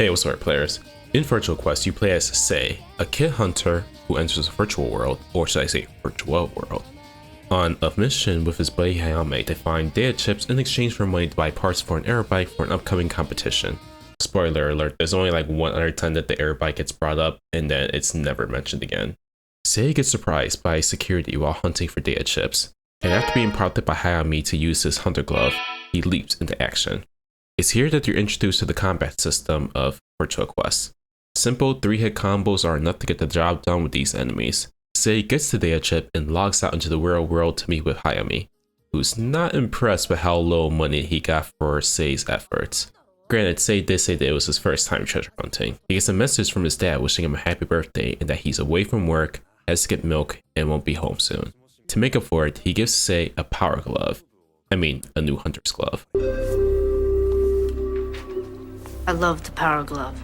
Hey, what's up, players? In Virtua Quest, you play as Sei, a kid hunter who enters a virtual world, or should I say, virtual world. On a mission with his buddy Hayame, they find data chips in exchange for money to buy parts for an airbike for an upcoming competition. Spoiler alert, there's only like one other time that the airbike gets brought up, and then it's never mentioned again. Sei gets surprised by security while hunting for data chips, and after being prompted by Hayame to use his hunter glove, he leaps into action. It's here that you're introduced to the combat system of Virtua Quest. Simple 3-hit combos are enough to get the job done with these enemies. Sei gets the data chip and logs out into the real world to meet with Hayame, who's not impressed with how low money he got for Sei's efforts. Granted, Sei did say that it was his first time treasure hunting. He gets a message from his dad wishing him a happy birthday and that he's away from work, has to get milk, and won't be home soon. To make up for it, he gives Sei a power glove. I mean, a new hunter's glove. I love the power glove.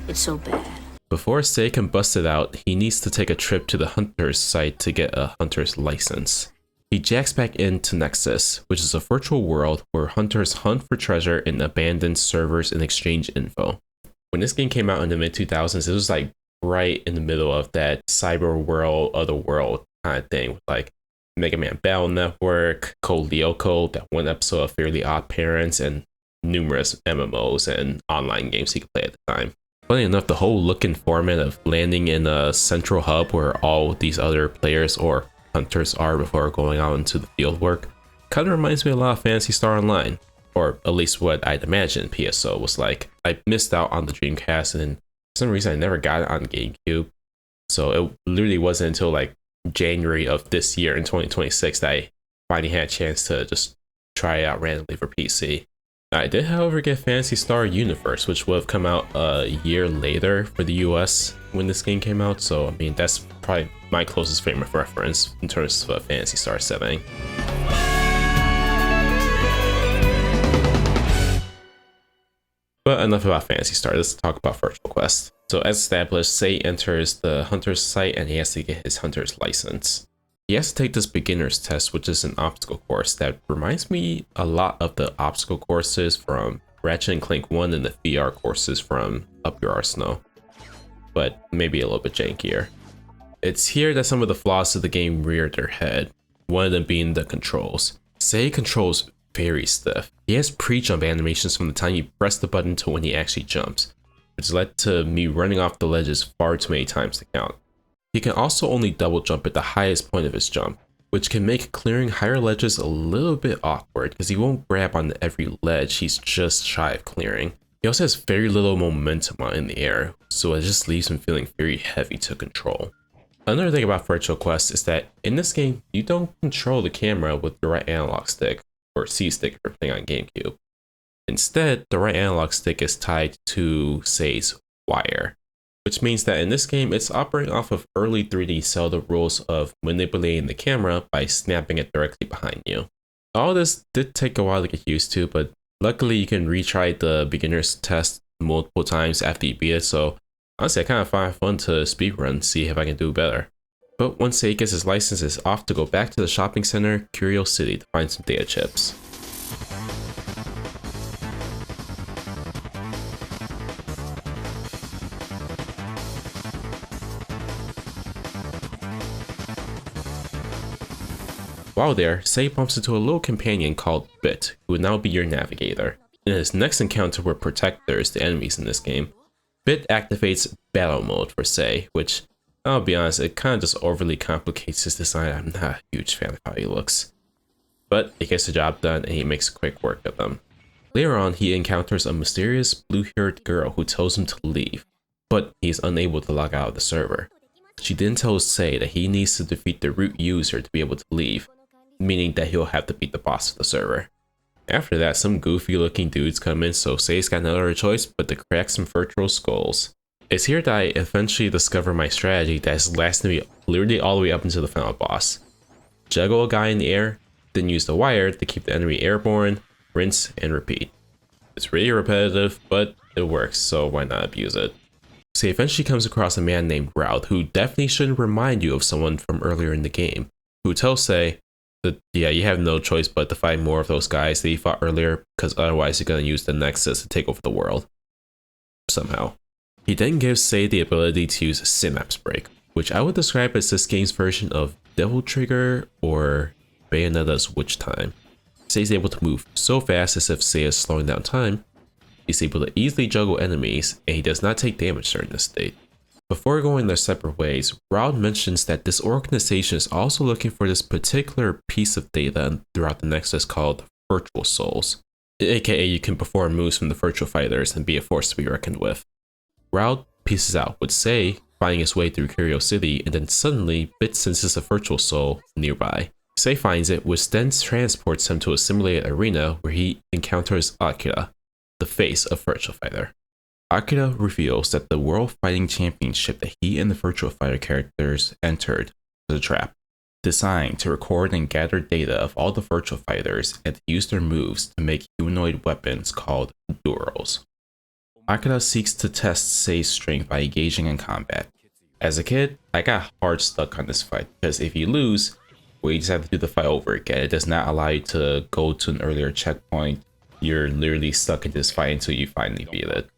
It's so bad. Before Sei can bust it out, he needs to take a trip to the hunter's site to get a hunter's license. He jacks back into Nexus, which is a virtual world where hunters hunt for treasure in abandoned servers and exchange info. When this game came out in the mid-2000s, it was like right in the middle of that cyber world, other world kind of thing, with like Mega Man Battle Network, Code Lyoko, that one episode of Fairly Odd Parents, and numerous MMOs and online games he could play at the time. Funny enough, the whole look and format of landing in a central hub where all these other players or hunters are before going out into the field work kind of reminds me a lot of Phantasy Star Online, or at least what I'd imagine PSO was like. I missed out on the Dreamcast, and for some reason I never got it on Gamecube, so it literally wasn't until like January of this year in 2026 that I finally had a chance to just try it out randomly for PC. I did, however, get Phantasy Star Universe, which would have come out a year later for the US when this game came out, so I mean, that's probably my closest frame of reference in terms of a Phantasy Star setting. But enough about Phantasy Star, let's talk about Virtual Quest. So as established, Sei enters the hunter's site and he has to get his hunter's license. He has to take this beginner's test, which is an obstacle course that reminds me a lot of the obstacle courses from Ratchet and Clank 1 and the VR courses from Up Your Arsenal, but maybe a little bit jankier. It's here that some of the flaws of the game rear their head, one of them being the controls. Sei controls very stiff. He has pre-jump animations from the time you press the button to when he actually jumps, which led to me running off the ledges far too many times to count. He can also only double jump at the highest point of his jump, which can make clearing higher ledges a little bit awkward because he won't grab on every ledge he's just shy of clearing. He also has very little momentum in the air, so it just leaves him feeling very heavy to control. Another thing about Virtual Quest is that in this game, you don't control the camera with the right analog stick, or C-stick if you're playing on Gamecube. Instead, the right analog stick is tied to Sei's wire, which means that in this game, it's operating off of early 3D Zelda rules of manipulating the camera by snapping it directly behind you. All this did take a while to get used to, but luckily you can retry the beginner's test multiple times after you beat it, so honestly I kind of find it fun to speedrun, see if I can do better. But once Sei gets his license, it's off to go back to the shopping center, Curio City, to find some data chips. While there, Sei bumps into a little companion called Bit, who would now be your navigator. In his next encounter with Protectors, the enemies in this game, Bit activates Battle Mode for Sei, which, I'll be honest, it kind of just overly complicates his design. I'm not a huge fan of how he looks. But it gets the job done and he makes quick work of them. Later on, he encounters a mysterious blue-haired girl who tells him to leave, but he's unable to log out of the server. She then tells Sei that he needs to defeat the root user to be able to leave, meaning that he'll have to beat the boss of the server. After that, some goofy looking dudes come in, so Sei's got no other choice but to crack some virtual skulls. It's here that I eventually discover my strategy that has lasted me literally all the way up until the final boss. Juggle a guy in the air, then use the wire to keep the enemy airborne, rinse and repeat. It's really repetitive, but it works, so why not abuse it? Sei eventually comes across a man named Routh, who definitely shouldn't remind you of someone from earlier in the game, who tells Sei that, yeah, you have no choice but to fight more of those guys that you fought earlier, because otherwise you're going to use the Nexus to take over the world. somehow. He then gives Sei the ability to use Synapse Break, which I would describe as this game's version of Devil Trigger or Bayonetta's Witch Time. Sei's able to move so fast as if Sei is slowing down time. He's able to easily juggle enemies, and he does not take damage during this state. Before going their separate ways, Raud mentions that this organization is also looking for this particular piece of data throughout the Nexus called Virtual Souls, aka you can perform moves from the Virtua Fighters and be a force to be reckoned with. Raud pieces out with Sei finding his way through Curio City, and then suddenly Bit senses a Virtual Soul nearby. Sei finds it, which then transports him to a simulated arena where he encounters Akira, the face of Virtua Fighter. Akira reveals that the World Fighting Championship that he and the Virtua Fighter characters entered was a trap, designed to record and gather data of all the Virtua Fighters and use their moves to make humanoid weapons called Duros. Akira seeks to test Sei's strength by engaging in combat. As a kid, I got hard stuck on this fight because if you lose, well, you just have to do the fight over again. It does not allow you to go to an earlier checkpoint. You're literally stuck in this fight until you finally beat it.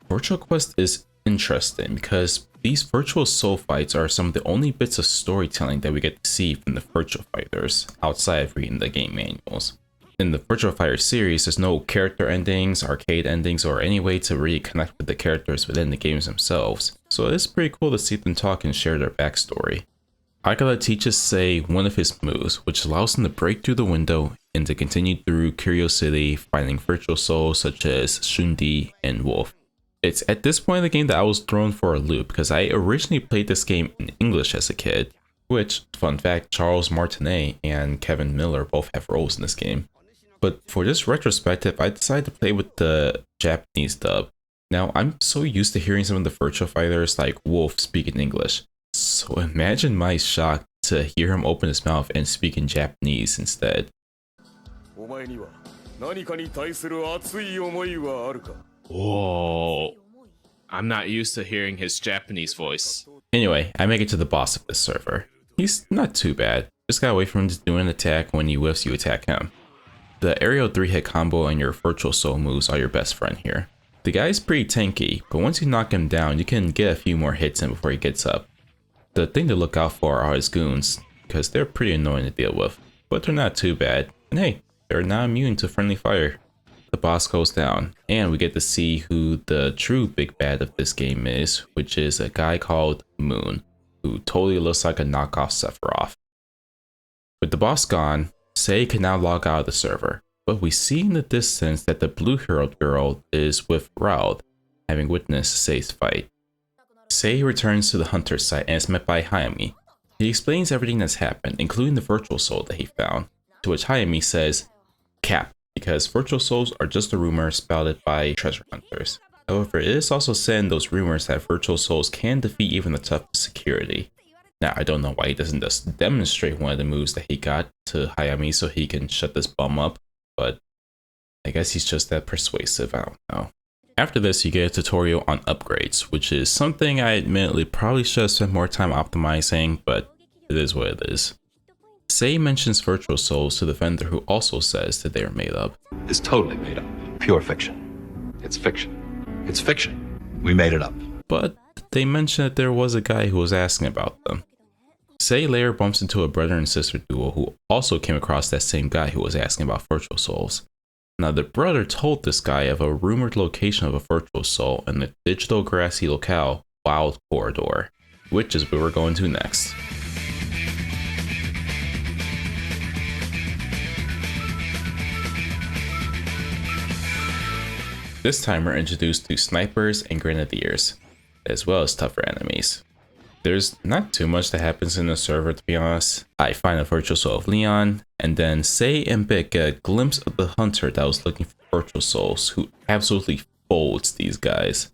Virtua Quest is interesting because these virtual soul fights are some of the only bits of storytelling that we get to see from the Virtua Fighters outside of reading the game manuals. In the Virtua Fighter series, there's no character endings, arcade endings, or any way to really connect with the characters within the games themselves, so it's pretty cool to see them talk and share their backstory. Akira teaches Sei one of his moves, which allows him to break through the window and to continue through Curio City, finding virtual souls such as Shundi and Wolf. It's at this point in the game that I was thrown for a loop because I originally played this game in English as a kid, which, fun fact, Charles Martinet and Kevin Miller both have roles in this game. But for this retrospective, I decided to play with the Japanese dub. Now, I'm so used to hearing some of the Virtua Fighters like Wolf speak in English, so imagine my shock to hear him open his mouth and speak in Japanese instead. Whoa, I'm not used to hearing his Japanese voice. Anyway, I make it to the boss of this server. He's not too bad. Just gotta wait for him to do an attack. When he whiffs, you attack him. The aerial 3-hit combo and your virtual soul moves are your best friend here. The guy's pretty tanky, but once you knock him down, you can get a few more hits in before he gets up. The thing to look out for are his goons, because they're pretty annoying to deal with, but they're not too bad, and hey, they're not immune to friendly fire. The boss goes down, and we get to see who the true big bad of this game is, which is a guy called Moon, who totally looks like a knockoff Sephiroth. With the boss gone, Sei can now log out of the server, but we see in the distance that the blue-haired girl is with Raud, having witnessed Sei's fight. Sei returns to the hunter's site and is met by Hayami. He explains everything that's happened, including the virtual soul that he found, to which Hayami says, "Cap," because virtual souls are just a rumor spouted by treasure hunters. However, it is also said in those rumors that virtual souls can defeat even the toughest security. Now, I don't know why he doesn't just demonstrate one of the moves that he got to Hayami so he can shut this bum up, but I guess he's just that persuasive, I don't know. After this, you get a tutorial on upgrades, which is something I admittedly probably should have spent more time optimizing, but it is what it is. Sei mentions virtual souls to the vendor, who also says that they are made up. It's totally made up. Pure fiction. It's fiction. It's fiction. We made it up. But they mention that there was a guy who was asking about them. Sei later bumps into a brother and sister duo who also came across that same guy who was asking about virtual souls. Now, the brother told this guy of a rumored location of a virtual soul in the digital grassy locale, Wild Corridor, which is where we're going to next. This time we're introduced to snipers and grenadiers, as well as tougher enemies. There's not too much that happens in the server, to be honest. I find a virtual soul of Leon, and then Sei and Bit get a glimpse of the hunter that was looking for virtual souls, who absolutely folds these guys.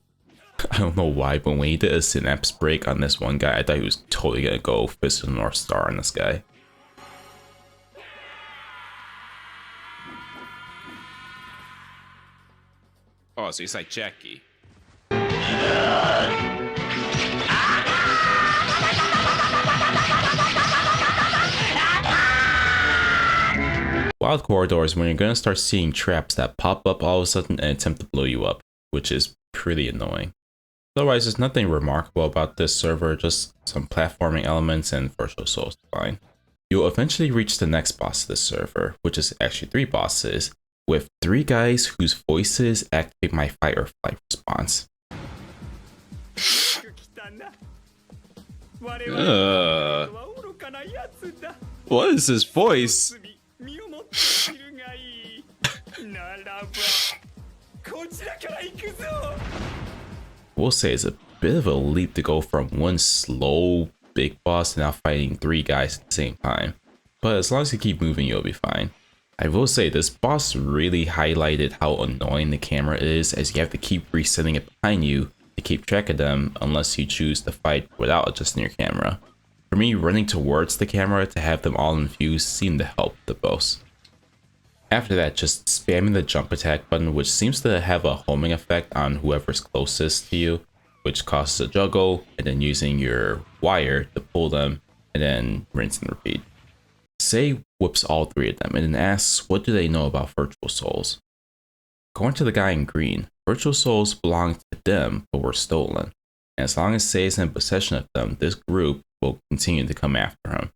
I don't know why, but when he did a synapse break on this one guy, I thought he was totally gonna go Fist of the North Star on this guy. Oh, so he's like Jackie. Wild Corridor is when you're going to start seeing traps that pop up all of a sudden and attempt to blow you up, which is pretty annoying. Otherwise, there's nothing remarkable about this server, just some platforming elements and Virtual Souls design. You'll eventually reach the next boss of this server, which is actually 3 bosses, with 3 guys whose voices activate my fight or flight response. What is his voice? We'll say it's a bit of a leap to go from one slow big boss to now fighting 3 guys at the same time. But as long as you keep moving, you'll be fine. I will say this boss really highlighted how annoying the camera is, as you have to keep resetting it behind you to keep track of them unless you choose to fight without adjusting your camera. For me, running towards the camera to have them all infused seemed to help the boss. After that, just spamming the jump attack button, which seems to have a homing effect on whoever's closest to you, which causes a juggle, and then using your wire to pull them, and then rinse and repeat. Sei whips all 3 of them and then asks what do they know about Virtual Souls. According to the guy in green, Virtual Souls belong to them but were stolen, and as long as Sei is in possession of them, this group will continue to come after him.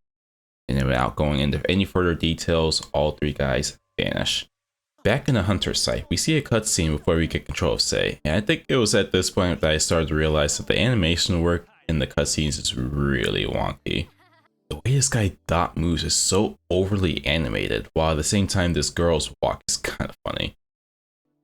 And then without going into any further details, all 3 guys vanish. Back in the Hunter's site, we see a cutscene before we get control of Sei, and I think it was at this point that I started to realize that the animation work in the cutscenes is really wonky. The way this guy Dot moves is so overly animated, while at the same time this girl's walk is kind of funny.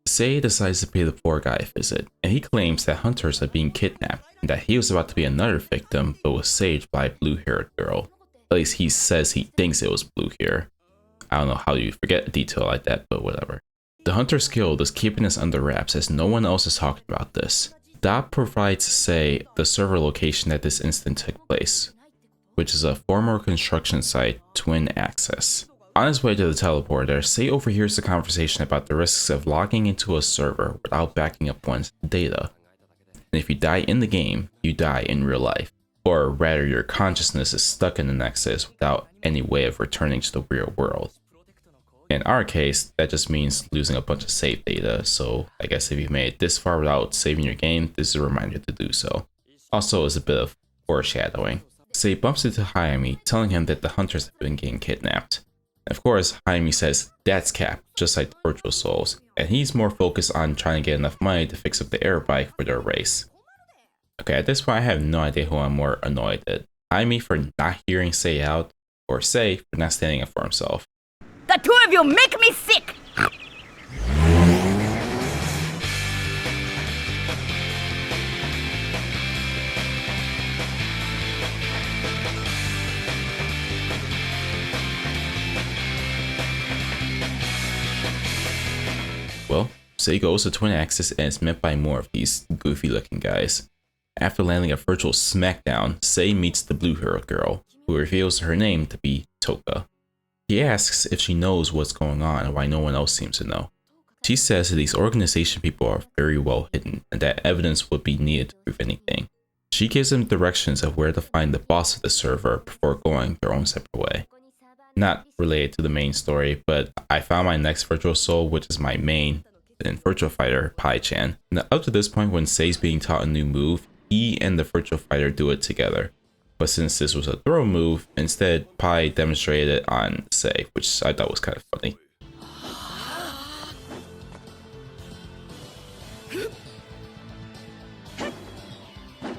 Sei decides to pay the poor guy a visit, and he claims that hunters are being kidnapped, and that he was about to be another victim but was saved by a blue-haired girl. At least he says he thinks it was blue hair. I don't know how you forget a detail like that, but whatever. The Hunter's Guild is keeping this under wraps as no one else is talking about this. Dot provides Sei the server location that this incident took place, which is a former construction site, Twin Access. On his way to the teleporter, Sei overhears the conversation about the risks of logging into a server without backing up one's data. And if you die in the game, you die in real life. Or rather, your consciousness is stuck in the Nexus without any way of returning to the real world. In our case, that just means losing a bunch of save data, so I guess if you've made it this far without saving your game, this is a reminder to do so. Also, is a bit of foreshadowing. Sei bumps into Hayami, telling him that the hunters have been getting kidnapped. Of course, Hayami says that's cap, just like the Virtual Souls, and he's more focused on trying to get enough money to fix up the air bike for their race. Okay, at this point I have no idea who I'm more annoyed at. Hayami for not hearing Sei out, or Sei for not standing up for himself. The 2 of you make me sick! Well, Sei goes to Twin Access and is met by more of these goofy looking guys. After landing a virtual smackdown, Sei meets the blue-haired girl, who reveals her name to be Toka. He asks if she knows what's going on and why no one else seems to know. She says that these organization people are very well hidden and that evidence would be needed to prove anything. She gives him directions of where to find the boss of the server before going their own separate way. Not related to the main story, but I found my next Virtual Soul, which is my main in Virtua Fighter, Pai-chan. Now, up to this point when Sei's being taught a new move, he and the Virtua Fighter do it together. But since this was a throw move, instead Pai demonstrated it on Sei, which I thought was kind of funny.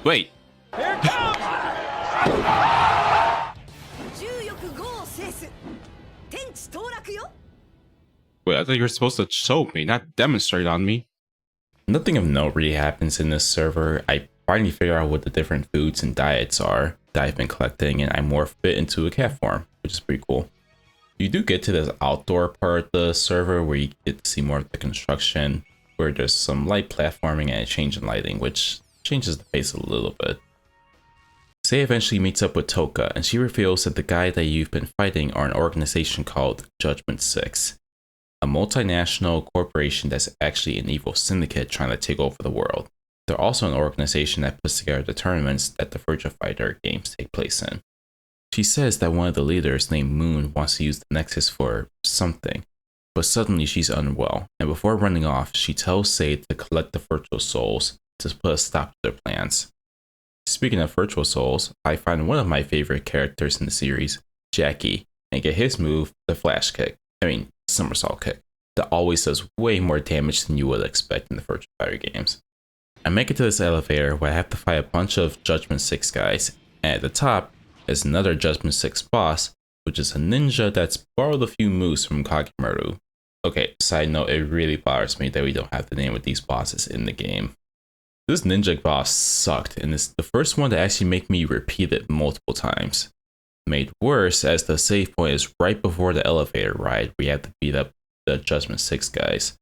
Wait. Wait, I thought you were supposed to show me, not demonstrate on me. Nothing of note really happens in this server. I finally figure out what the different foods and diets are that I've been collecting, and I morph it into a cat form, which is pretty cool. You do get to this outdoor part of the server where you get to see more of the construction, where there's some light platforming and a change in lighting, which changes the pace a little bit. Sei eventually meets up with Toka, and she reveals that the guy that you've been fighting are an organization called Judgment 6. A multinational corporation that's actually an evil syndicate trying to take over the world. They're also an organization that puts together the tournaments that the Virtua Fighter games take place in. She says that one of the leaders named Moon wants to use the Nexus for something. But suddenly she's unwell, and before running off, she tells Sei to collect the virtual souls to put a stop to their plans. Speaking of virtual souls, I find one of my favorite characters in the series, Jackie, and get his move, the flash kick, somersault kick, that always does way more damage than you would expect in the Virtua Fighter games. I make it to this elevator where I have to fight a bunch of Judgment 6 guys, and at the top is another Judgment 6 boss, which is a ninja that's borrowed a few moves from Kagemoto. Okay, side note, it really bothers me that we don't have the name of these bosses in the game. This ninja boss sucked, and it's the first one to actually make me repeat it multiple times. Made worse as the save point is right before the elevator ride where you have to beat up the Judgment 6 guys.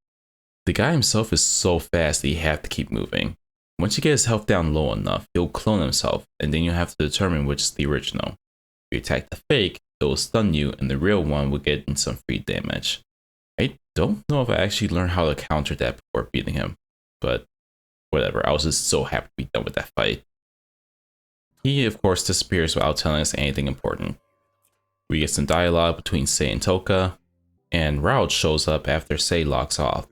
The guy himself is so fast that you have to keep moving. Once you get his health down low enough, he'll clone himself, and then you have to determine which is the original. If you attack the fake, it will stun you, and the real one will get in some free damage. I don't know if I actually learned how to counter that before beating him, but whatever, I was just so happy to be done with that fight. He, of course, disappears without telling us anything important. We get some dialogue between Sei and Toka, and Raoult shows up after Sei logs off.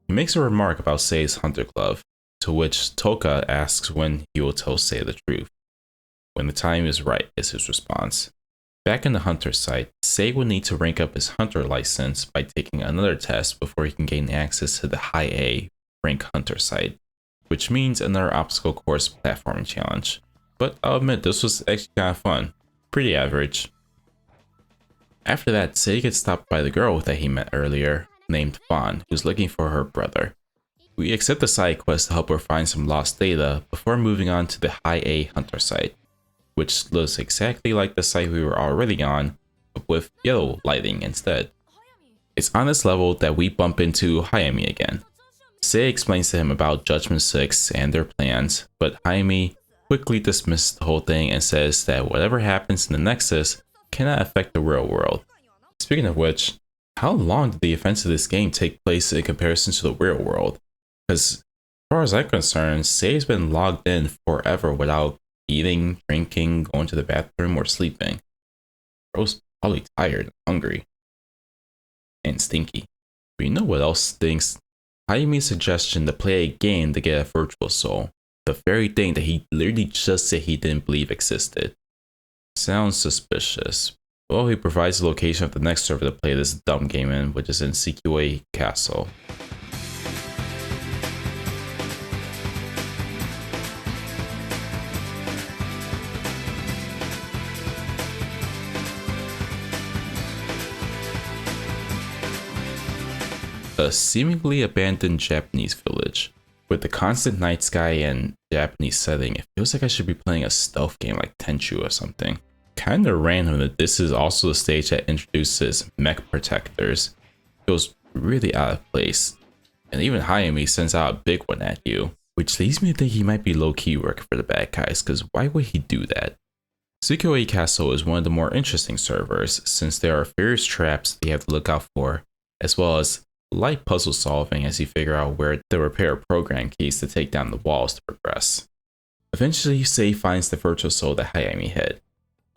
He makes a remark about Sei's hunter glove, to which Toka asks when he will tell Sei the truth. When the time is right, is his response. Back in the hunter site, Sei will need to rank up his hunter license by taking another test before he can gain access to the high A rank hunter site, which means another obstacle course platforming challenge. But I'll admit, this was actually kind of fun. Pretty average. After that, Sei gets stopped by the girl that he met earlier, named Phong, who's looking for her brother. We accept the side quest to help her find some lost data before moving on to the high A hunter site, which looks exactly like the site we were already on, but with yellow lighting instead. It's on this level that we bump into Hayami again. Sei explains to him about Judgment 6 and their plans, but Hayami quickly dismisses the whole thing and says that whatever happens in the Nexus cannot affect the real world. Speaking of which, how long did the events of this game take place in comparison to the real world? Because as far as I'm concerned, Sei's been logged in forever without eating, drinking, going to the bathroom, or sleeping. I was probably tired, hungry, and stinky. But you know what else stinks? Hayami's suggestion to play a game to get a virtual soul. The very thing that he literally just said he didn't believe existed. Sounds suspicious. Well, he provides the location of the next server to play this dumb game in, which is in Tsukiyoi Castle. A seemingly abandoned Japanese village. With the constant night sky and Japanese setting, it feels like I should be playing a stealth game like Tenchu or something. Kinda random that this is also the stage that introduces mech protectors. Feels really out of place. And even Hayami sends out a big one at you, which leads me to think he might be low-key working for the bad guys, because why would he do that? Tsukiyoi Castle is one of the more interesting servers, since there are various traps that you have to look out for, as well as light puzzle solving as you figure out where to repair program keys to take down the walls to progress. Eventually, Sei finds the virtual soul that Hayami hid,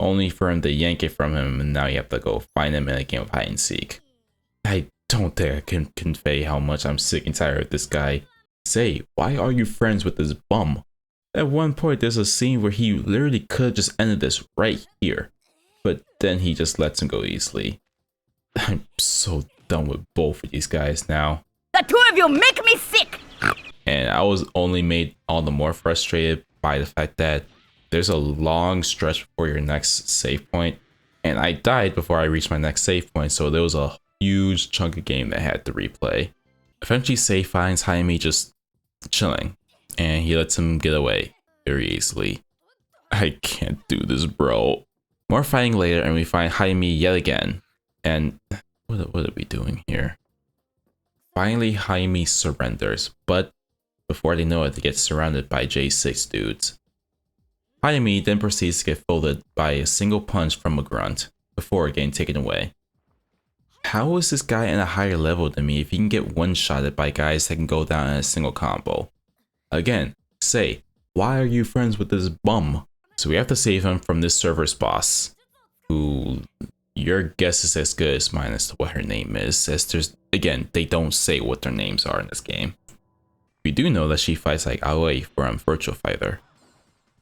only for him to yank it from him, and now you have to go find him in a game of hide and seek. I don't think I can convey how much I'm sick and tired of this guy. Sei, why are you friends with this bum? At one point, there's a scene where he literally could have just ended this right here, but then he just lets him go easily. I'm so done with both of these guys now. The two of you make me sick! And I was only made all the more frustrated by the fact that there's a long stretch before your next save point, and I died before I reached my next save point, so there was a huge chunk of game that I had to replay. Eventually, Sei finds Hayami just chilling, and he lets him get away very easily. I can't do this, bro. More fighting later, and we find Hayami yet again. And what are we doing here? Finally, Hayami surrenders, but before they know it, they get surrounded by J6 dudes. Hayami then proceeds to get folded by a single punch from a grunt, before getting taken away. How is this guy in a higher level than me if he can get one-shotted by guys that can go down in a single combo? Again, Sei, why are you friends with this bum? So we have to save him from this server's boss, who your guess is as good as mine as to what her name is, as they don't say what their names are in this game. We do know that she fights like Aoi from Virtua Fighter.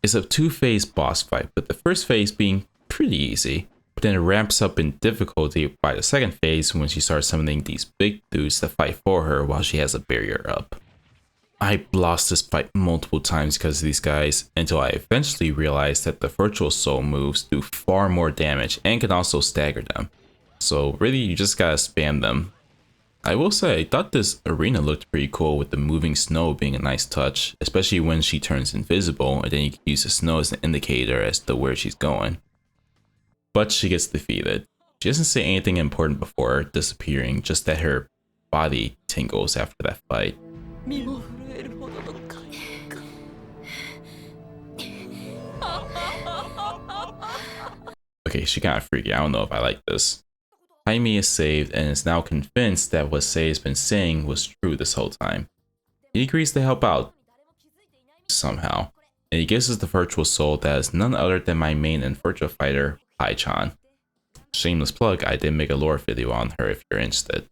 It's a 2-phase boss fight, with the first phase being pretty easy, but then it ramps up in difficulty by the second phase when she starts summoning these big dudes to fight for her while she has a barrier up. I lost this fight multiple times because of these guys, until I eventually realized that the Virtual Soul moves do far more damage and can also stagger them. So really, you just gotta spam them. I will say, I thought this arena looked pretty cool with the moving snow being a nice touch, especially when she turns invisible and then you can use the snow as an indicator as to where she's going. But she gets defeated. She doesn't say anything important before disappearing, just that her body tingles after that fight. Okay, she kinda freaky. I don't know if I like this. Jaime is saved and is now convinced that what Sei has been saying was true this whole time. He agrees to help out somehow, and he gives us the Virtual Soul that is none other than my main in Virtua Fighter, Pai-chan. Shameless plug, I did make a lore video on her if you're interested.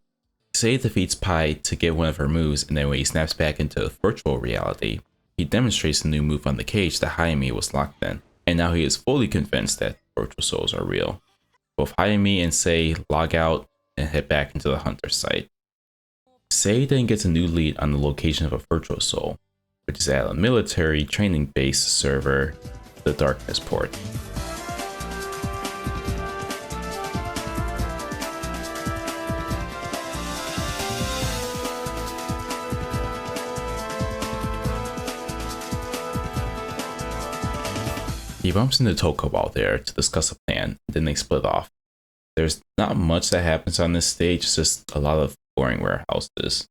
Sei defeats Pai to get one of her moves, and then when he snaps back into virtual reality, he demonstrates a new move on the cage that Jaime was locked in, and now he is fully convinced that Virtual Souls are real. Both Jaime and Sei log out and head back into the hunter site. Sei then gets a new lead on the location of a Virtual Soul, which is at a military training base server, the Darkness Port. He bumps into Toko while there to discuss a plan, then they split off. There's not much that happens on this stage, it's just a lot of boring warehouses.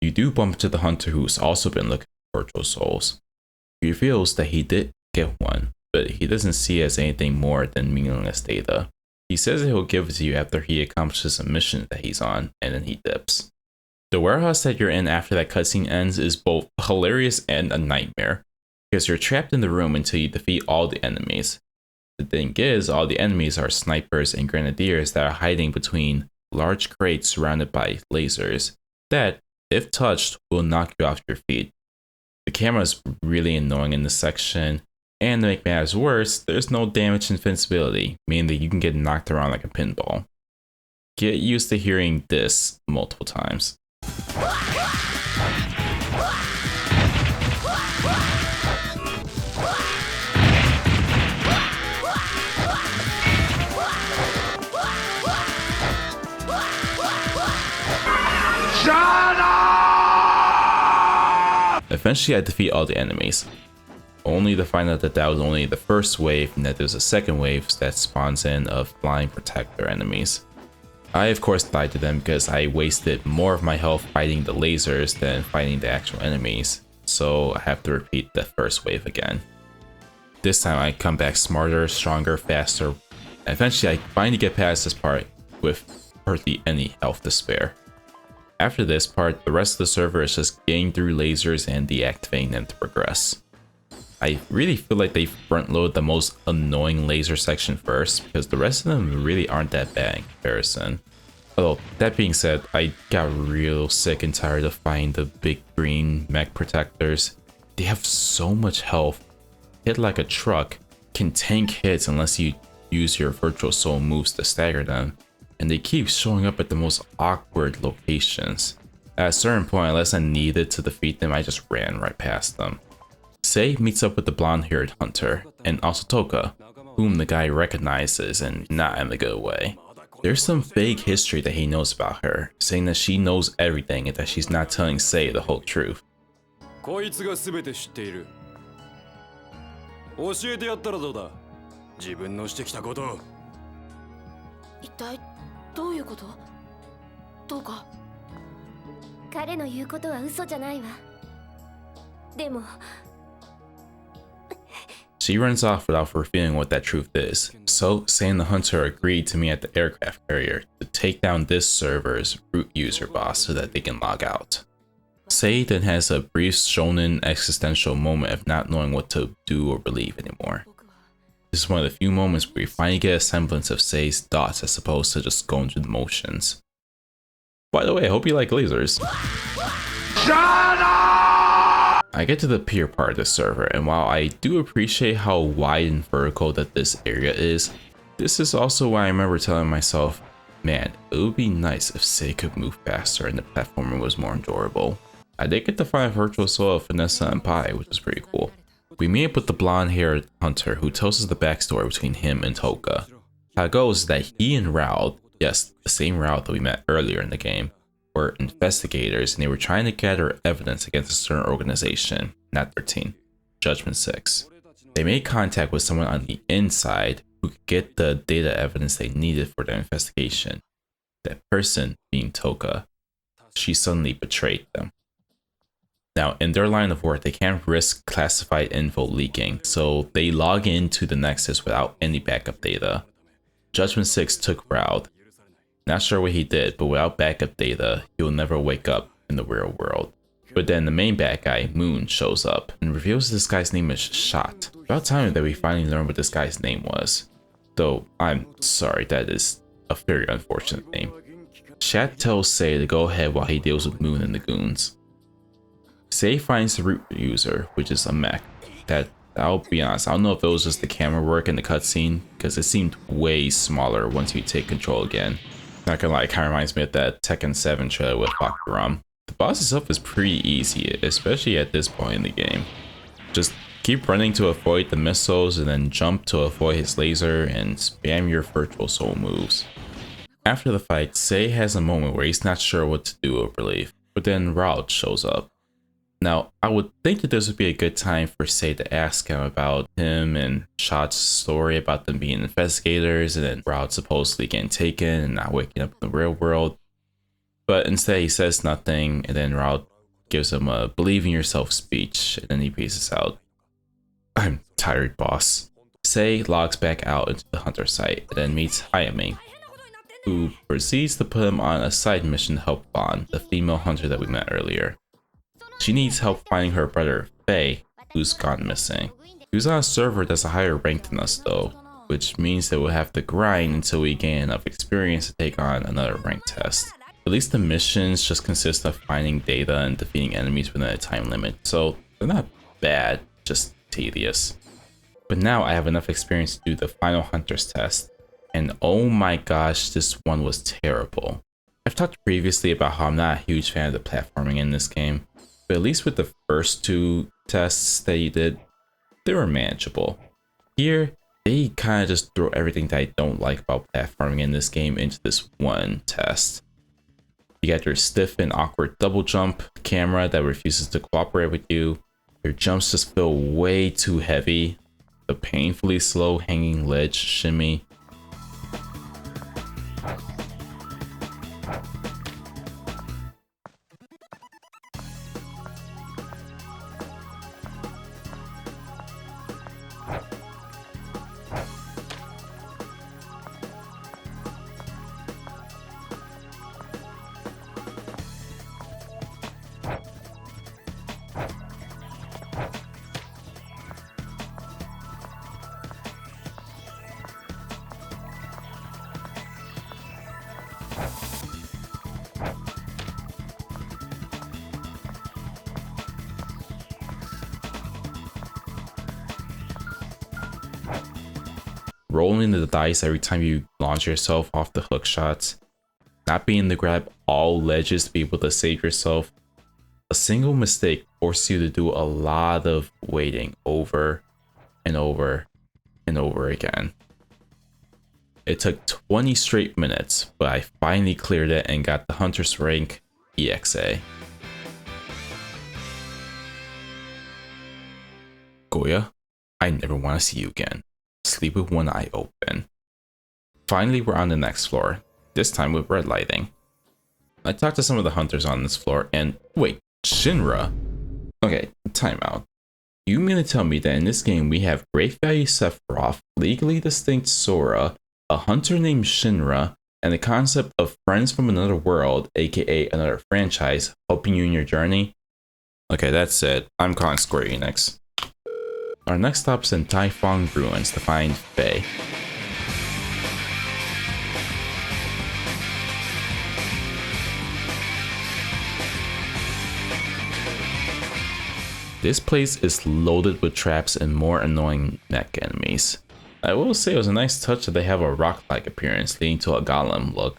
You do bump into the hunter who's also been looking for Virtual Souls. He reveals that he did get one, but he doesn't see it as anything more than meaningless data. He says that he'll give it to you after he accomplishes a mission that he's on, and then he dips. The warehouse that you're in after that cutscene ends is both hilarious and a nightmare, because you're trapped in the room until you defeat all the enemies. The thing is, all the enemies are snipers and grenadiers that are hiding between large crates surrounded by lasers that, if touched, will knock you off your feet. The camera is really annoying in this section, and to make matters worse, there's no damage invincibility, meaning that you can get knocked around like a pinball. Get used to hearing this multiple times. Eventually I defeat all the enemies, only to find out that that was only the first wave and that there's a second wave that spawns in of flying protector enemies. I of course died to them because I wasted more of my health fighting the lasers than fighting the actual enemies, so I have to repeat the first wave again. This time I come back smarter, stronger, faster. Eventually I finally get past this part with hardly any health to spare. After this part, the rest of the server is just getting through lasers and deactivating them to progress. I really feel like they front load the most annoying laser section first, because the rest of them really aren't that bad in comparison. Although, that being said, I got real sick and tired of fighting the big green mech protectors. They have so much health, hit like a truck, can tank hits unless you use your Virtual Soul moves to stagger them, and they keep showing up at the most awkward locations. At a certain point, unless I needed to defeat them, I just ran right past them. Sei meets up with the blonde-haired hunter, and also Toka, whom the guy recognizes and not in a good way. There's some vague history that he knows about her, saying that she knows everything and that she's not telling Sei the whole truth. こいつが全て知っている。教えてやったらどうだ。自分のしてきたこと。一体どういうこと？どうか。彼の言うことは嘘じゃないわ。でも。 She runs off without revealing what that truth is, so Sei and the hunter agreed to meet at the aircraft carrier to take down this server's root user boss so that they can log out. Sei then has a brief shonen existential moment of not knowing what to do or believe anymore. This is one of the few moments where you finally get a semblance of Sei's thoughts as opposed to just going through the motions. By the way, I hope you like lasers. I get to the pier part of the server, and while I do appreciate how wide and vertical that this area is, this is also why I remember telling myself, man, it would be nice if Sei could move faster and the platforming was more endurable. I did get to find a virtual soul of Vanessa and Pai, which is pretty cool. We meet up with the blonde-haired hunter who tells us the backstory between him and Toka. How it goes is that he and Raud, yes, the same Raud that we met earlier in the game, were investigators and they were trying to gather evidence against a certain organization, not 13, Judgment 6. They made contact with someone on the inside who could get the data evidence they needed for their investigation. That person being Toka. She suddenly betrayed them. Now, in their line of work, they can't risk classified info leaking, so they log into the Nexus without any backup data. Judgment 6 took Raud. Not sure what he did, but without backup data, he will never wake up in the real world. But then the main bad guy, Moon, shows up and reveals this guy's name is Shot. About time that we finally learned what this guy's name was. Though, I'm sorry, that is a very unfortunate name. Shat tells Sei to go ahead while he deals with Moon and the goons. Sei finds the root user, which is a mech. That, I'll be honest, I don't know if it was just the camera work in the cutscene, because it seemed way smaller once you take control again. Not gonna lie, it kinda reminds me of that Tekken 7 trailer with Bakuram. The boss itself is pretty easy, especially at this point in the game. Just keep running to avoid the missiles and then jump to avoid his laser and spam your virtual soul moves. After the fight, Sei has a moment where he's not sure what to do, I believe, but then Raud shows up. Now, I would think that this would be a good time for Sei to ask him about him and Shot's story about them being investigators and then Raud supposedly getting taken and not waking up in the real world. But instead he says nothing and then Raud gives him a believe in yourself speech and then he pieces out. I'm tired, boss. Sei logs back out into the hunter site and then meets Hayame, who proceeds to put him on a side mission to help Bon, the female hunter that we met earlier. She needs help finding her brother, Faye, who's gone missing. He was on a server that's a higher rank than us though, which means that we'll have to grind until we gain enough experience to take on another rank test. At least the missions just consist of finding data and defeating enemies within a time limit, so they're not bad, just tedious. But now I have enough experience to do the final hunter's test, and oh my gosh, this one was terrible. I've talked previously about how I'm not a huge fan of the platforming in this game, but at least with the first two tests that you did, they were manageable. Here, they kind of just throw everything that I don't like about platforming in this game into this one test. You got your stiff and awkward double jump camera that refuses to cooperate with you. Your jumps just feel way too heavy. The painfully slow hanging ledge shimmy. Rolling the dice every time you launch yourself off the hook shots, not being able to grab all ledges to be able to save yourself. A single mistake forces you to do a lot of waiting over and over and over again. It took 20 straight minutes, but I finally cleared it and got the Hunter's rank EXA. Goya, I never want to see you again. Sleep with one eye open. Finally, we're on the next floor, this time with red lighting. I talked to some of the hunters on this floor and wait, Shinra? Okay, time out. You mean to tell me that in this game we have Great Value Sephiroth, legally distinct Sora, a hunter named Shinra, and the concept of friends from another world, aka another franchise, helping you in your journey? Okay, that's it. I'm calling Square Enix. Our next stop is in Phong Ruins to find Faye. This place is loaded with traps and more annoying neck enemies. I will say it was a nice touch that they have a rock-like appearance leading to a golem look.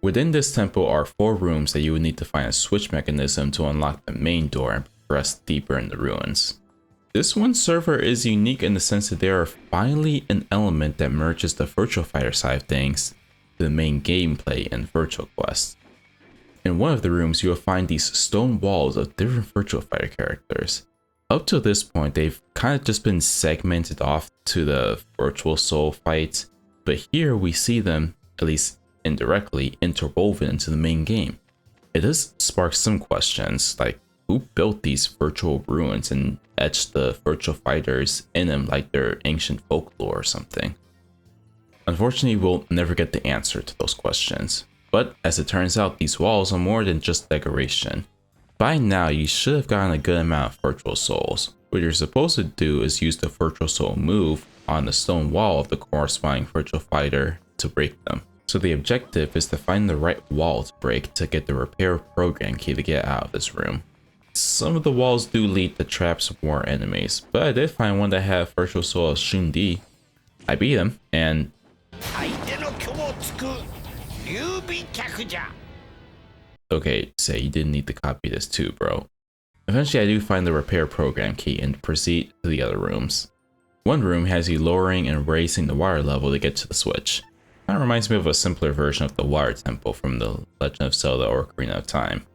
Within this temple are 4 rooms that you would need to find a switch mechanism to unlock the main door and progress deeper in the ruins. This one server is unique in the sense that there are finally an element that merges the Virtua Fighter side of things to the main gameplay in Virtua Quest. In one of the rooms, you will find these stone walls of different Virtua Fighter characters. Up to this point, they've kind of just been segmented off to the Virtual Soul fights, but here we see them, at least indirectly, interwoven into the main game. It does spark some questions, like who built these virtual ruins and etched the Virtua Fighters in them like they're ancient folklore or something? Unfortunately, we'll never get the answer to those questions. But as it turns out, these walls are more than just decoration. By now, you should have gotten a good amount of Virtual Souls. What you're supposed to do is use the Virtual Soul move on the stone wall of the corresponding Virtua Fighter to break them. So the objective is to find the right wall to break to get the repair program key to get out of this room. Some of the walls do lead to traps of more enemies, but I did find one that had Virtual Soul of Shundi. I beat him, and okay, say you didn't need to copy this too, bro. Eventually I do find the repair program key and proceed to the other rooms. One room has you lowering and raising the water level to get to the switch. That reminds me of a simpler version of the water temple from the Legend of Zelda Ocarina of Time.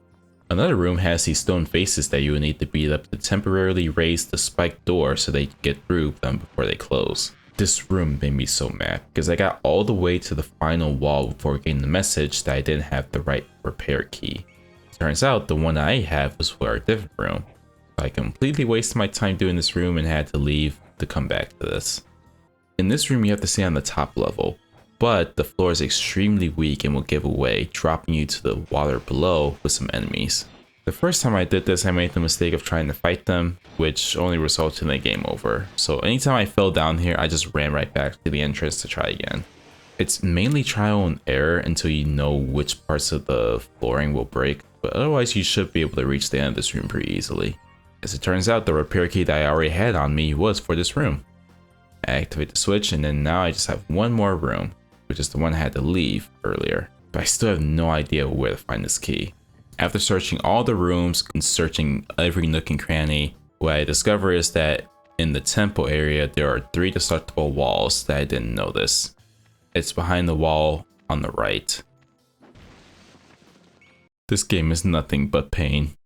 Another room has these stone faces that you will need to beat up to temporarily raise the spiked door so they can get through them before they close. This room made me so mad because I got all the way to the final wall before getting the message that I didn't have the right repair key. Turns out the one I have was for a different room. So I completely wasted my time doing this room and had to leave to come back to this. In this room you have to stay on the top level, but the floor is extremely weak and will give away, dropping you to the water below with some enemies. The first time I did this, I made the mistake of trying to fight them, which only resulted in a game over. So anytime I fell down here, I just ran right back to the entrance to try again. It's mainly trial and error until you know which parts of the flooring will break, but otherwise you should be able to reach the end of this room pretty easily. As it turns out, the repair key that I already had on me was for this room. I activate the switch, and then now I just have one more room, which is the one I had to leave earlier, but I still have no idea where to find this key. After searching all the rooms and searching every nook and cranny, what I discover is that in the temple area there are 3 destructible walls that I didn't notice. It's behind the wall on the right. This game is nothing but pain.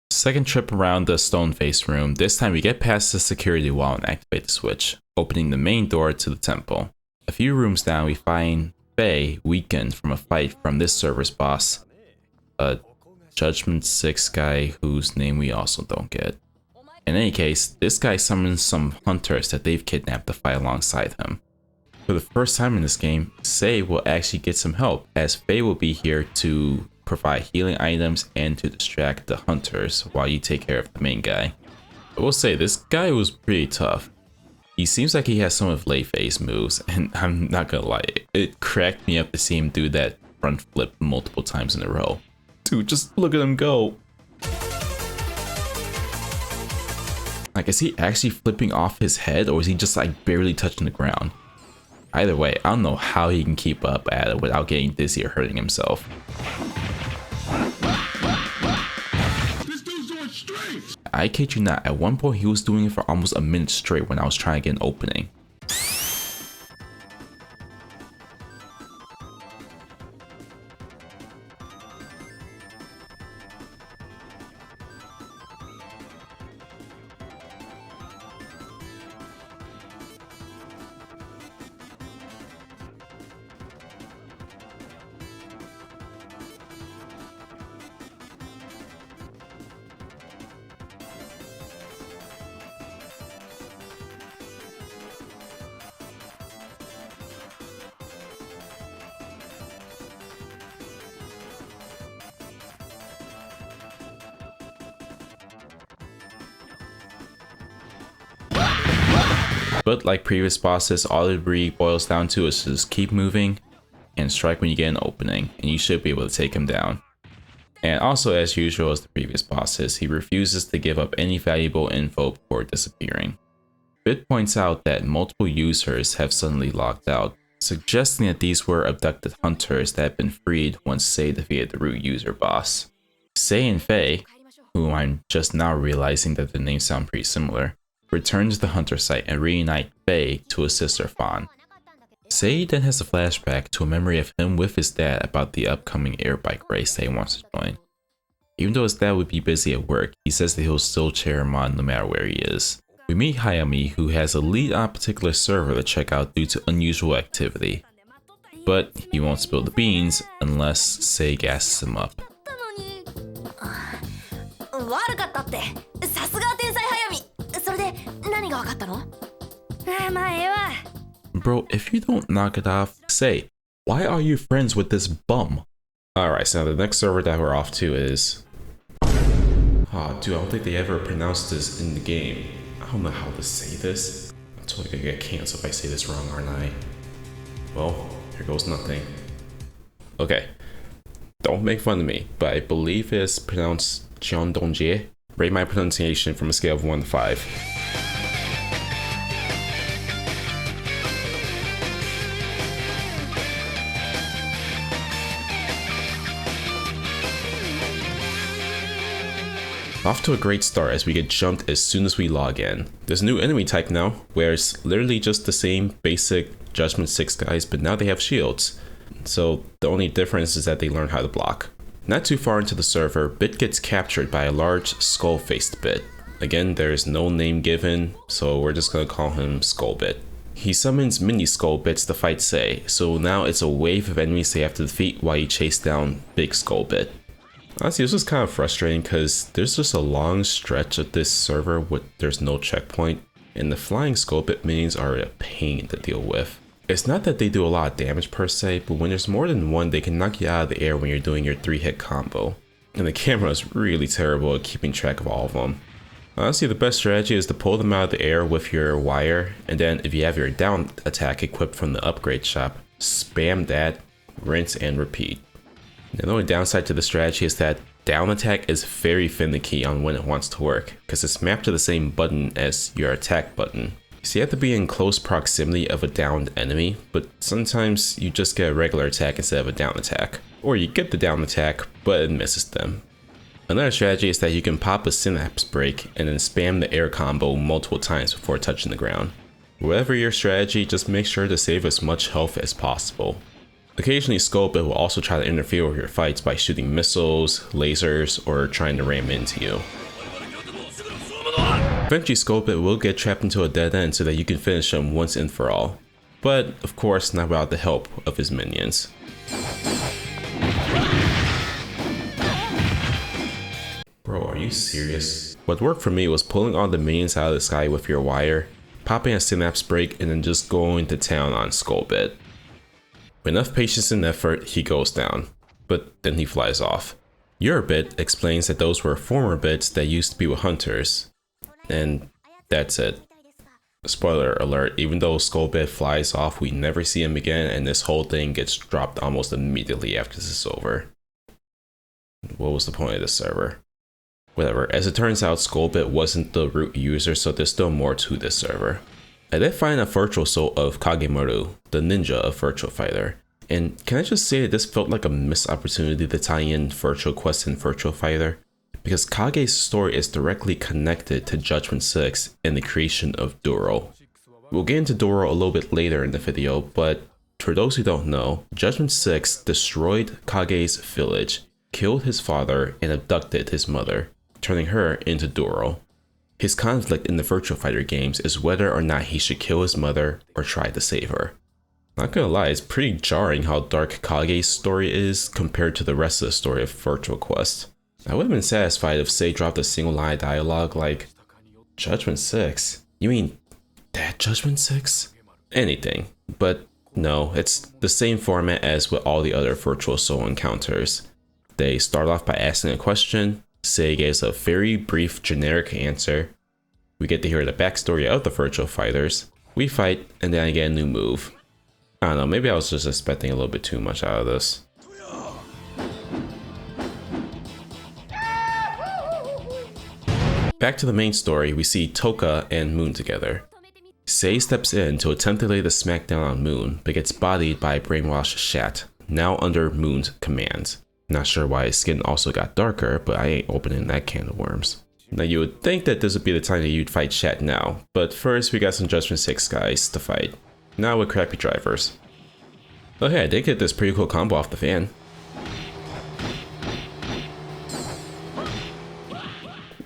Second trip around the stone face room, this time we get past the security wall and activate the switch, opening the main door to the temple. A few rooms down we find Faye weakened from a fight from this server's boss, a Judgment 6 guy whose name we also don't get. In any case, this guy summons some hunters that they've kidnapped to fight alongside him. For the first time in this game, Sei will actually get some help, as Faye will be here to provide healing items and to distract the hunters while you take care of the main guy. I will say, this guy was pretty tough. He seems like he has some of Lei Fei's moves, and I'm not gonna lie, it cracked me up to see him do that front flip multiple times in a row. Dude, just look at him go. Like, is he actually flipping off his head, or is he just like barely touching the ground? Either way, I don't know how he can keep up at it without getting dizzy or hurting himself. I kid you not, at one point he was doing it for almost a minute straight when I was trying to get an opening. But like previous bosses, all it really boils down to is just keep moving and strike when you get an opening, and you should be able to take him down. And also, as usual as the previous bosses, he refuses to give up any valuable info before disappearing. Bit points out that multiple users have suddenly logged out, suggesting that these were abducted hunters that had been freed once Sei defeated the root user boss. Sei and Fei, whom I'm just now realizing that the names sound pretty similar, return to the hunter site and reunite Fei to his sister Phong. Sei then has a flashback to a memory of him with his dad about the upcoming air bike race that he wants to join. Even though his dad would be busy at work, he says that he'll still cheer him on no matter where he is. We meet Hayami, who has a lead on a particular server to check out due to unusual activity. But he won't spill the beans unless Sei gasses him up. Bro, if you don't knock it off, Sei, why are you friends with this bum? Alright, so now the next server that we're off to is... Oh, dude, I don't think they ever pronounced this in the game. I don't know how to say this. I'm totally gonna get canceled if I say this wrong, aren't I? Well, here goes nothing. Okay, don't make fun of me, but I believe it's pronounced Quan Dong Jie. Rate my pronunciation from a scale of 1 to 5. Off to a great start as we get jumped as soon as we log in. There's a new enemy type now, where it's literally just the same basic Judgment 6 guys, but now they have shields. So the only difference is that they learn how to block. Not too far into the server, Bit gets captured by a large skull-faced Bit. Again, there's no name given, so we're just gonna call him Skull Bit. He summons mini Skull Bits to fight Sei, so now it's a wave of enemies they have to defeat while you chase down Big Skull Bit. Honestly, this was kind of frustrating because there's just a long stretch of this server with there's no checkpoint, and the flying Skull Bit minions are a pain to deal with. It's not that they do a lot of damage per se, but when there's more than one, they can knock you out of the air when you're doing your 3-hit combo. And the camera is really terrible at keeping track of all of them. Honestly, the best strategy is to pull them out of the air with your wire, and then if you have your down attack equipped from the upgrade shop, spam that, rinse and repeat. Now, the only downside to the strategy is that down attack is very finicky on when it wants to work, because it's mapped to the same button as your attack button. So you have to be in close proximity of a downed enemy, but sometimes you just get a regular attack instead of a down attack. Or you get the down attack, but it misses them. Another strategy is that you can pop a synapse break and then spam the air combo multiple times before touching the ground. Whatever your strategy, just make sure to save as much health as possible. Occasionally, Skullbit will also try to interfere with your fights by shooting missiles, lasers, or trying to ram into you. Eventually, Skullbit will get trapped into a dead end so that you can finish him once and for all. But, of course, not without the help of his minions. Bro, are you serious? What worked for me was pulling all the minions out of the sky with your wire, popping a synapse break, and then just going to town on Skullbit. With enough patience and effort, he goes down, but then he flies off. Your bit explains that those were former bits that used to be with hunters. And that's it. Spoiler alert, even though Skullbit flies off, we never see him again, and this whole thing gets dropped almost immediately after this is over. What was the point of this server? Whatever, as it turns out, Skullbit wasn't the root user, so there's still more to this server. I did find a virtual soul of Kagemaru, the ninja of Virtua Fighter. And can I just say that this felt like a missed opportunity to tie in Virtua Quest and Virtua Fighter? Because Kage's story is directly connected to Judgment 6 and the creation of Duro. We'll get into Duro a little bit later in the video, but for those who don't know, Judgment 6 destroyed Kage's village, killed his father, and abducted his mother, turning her into Duro. His conflict in the Virtua Fighter games is whether or not he should kill his mother or try to save her. Not gonna lie, it's pretty jarring how dark Kage's story is compared to the rest of the story of Virtua Quest. I would have been satisfied if Sei dropped a single line of dialogue like, Judgment 6? You mean that Judgment 6? Anything. But no, it's the same format as with all the other Virtual Soul encounters. They start off by asking a question, Sei gives a very brief generic answer, we get to hear the backstory of the Virtua Fighters, We fight, and then I get a new move. I don't know, maybe I was just expecting a little bit too much out of this. Back to the main story, we see Toka and Moon together. Sei steps in to attempt to lay the smackdown on Moon, but gets bodied by a brainwashed Shat, now under Moon's command. Not sure why his skin also got darker, but I ain't opening that can of worms. Now you would think that this would be the time that you'd fight Shat now, but first we got some Judgment 6 guys to fight. Now with crappy drivers. Oh hey, I did get this pretty cool combo off the fan.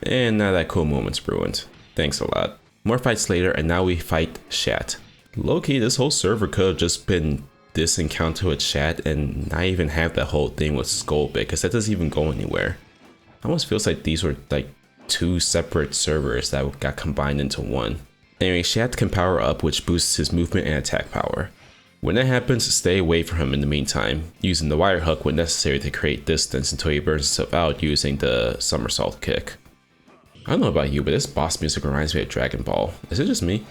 And now that cool moment's ruined. Thanks a lot. More fights later, and now we fight Shat. Low-key, this whole server could have just been this encounter with Shat and not even have that whole thing with Skullbit, because that doesn't even go anywhere. It almost feels like these were like two separate servers that got combined into one. Anyway, Shat can power up, which boosts his movement and attack power. When that happens, stay away from him in the meantime, using the wire hook when necessary to create distance until he burns himself out using the somersault kick. I don't know about you, but this boss music reminds me of Dragon Ball. Is it just me?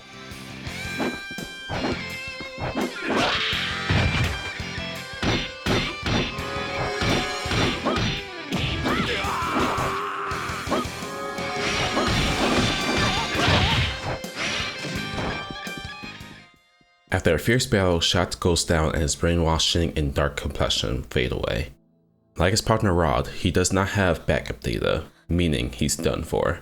After a fierce battle, Shat goes down and his brainwashing and dark complexion fade away. Like his partner Rod, he does not have backup data, meaning he's done for.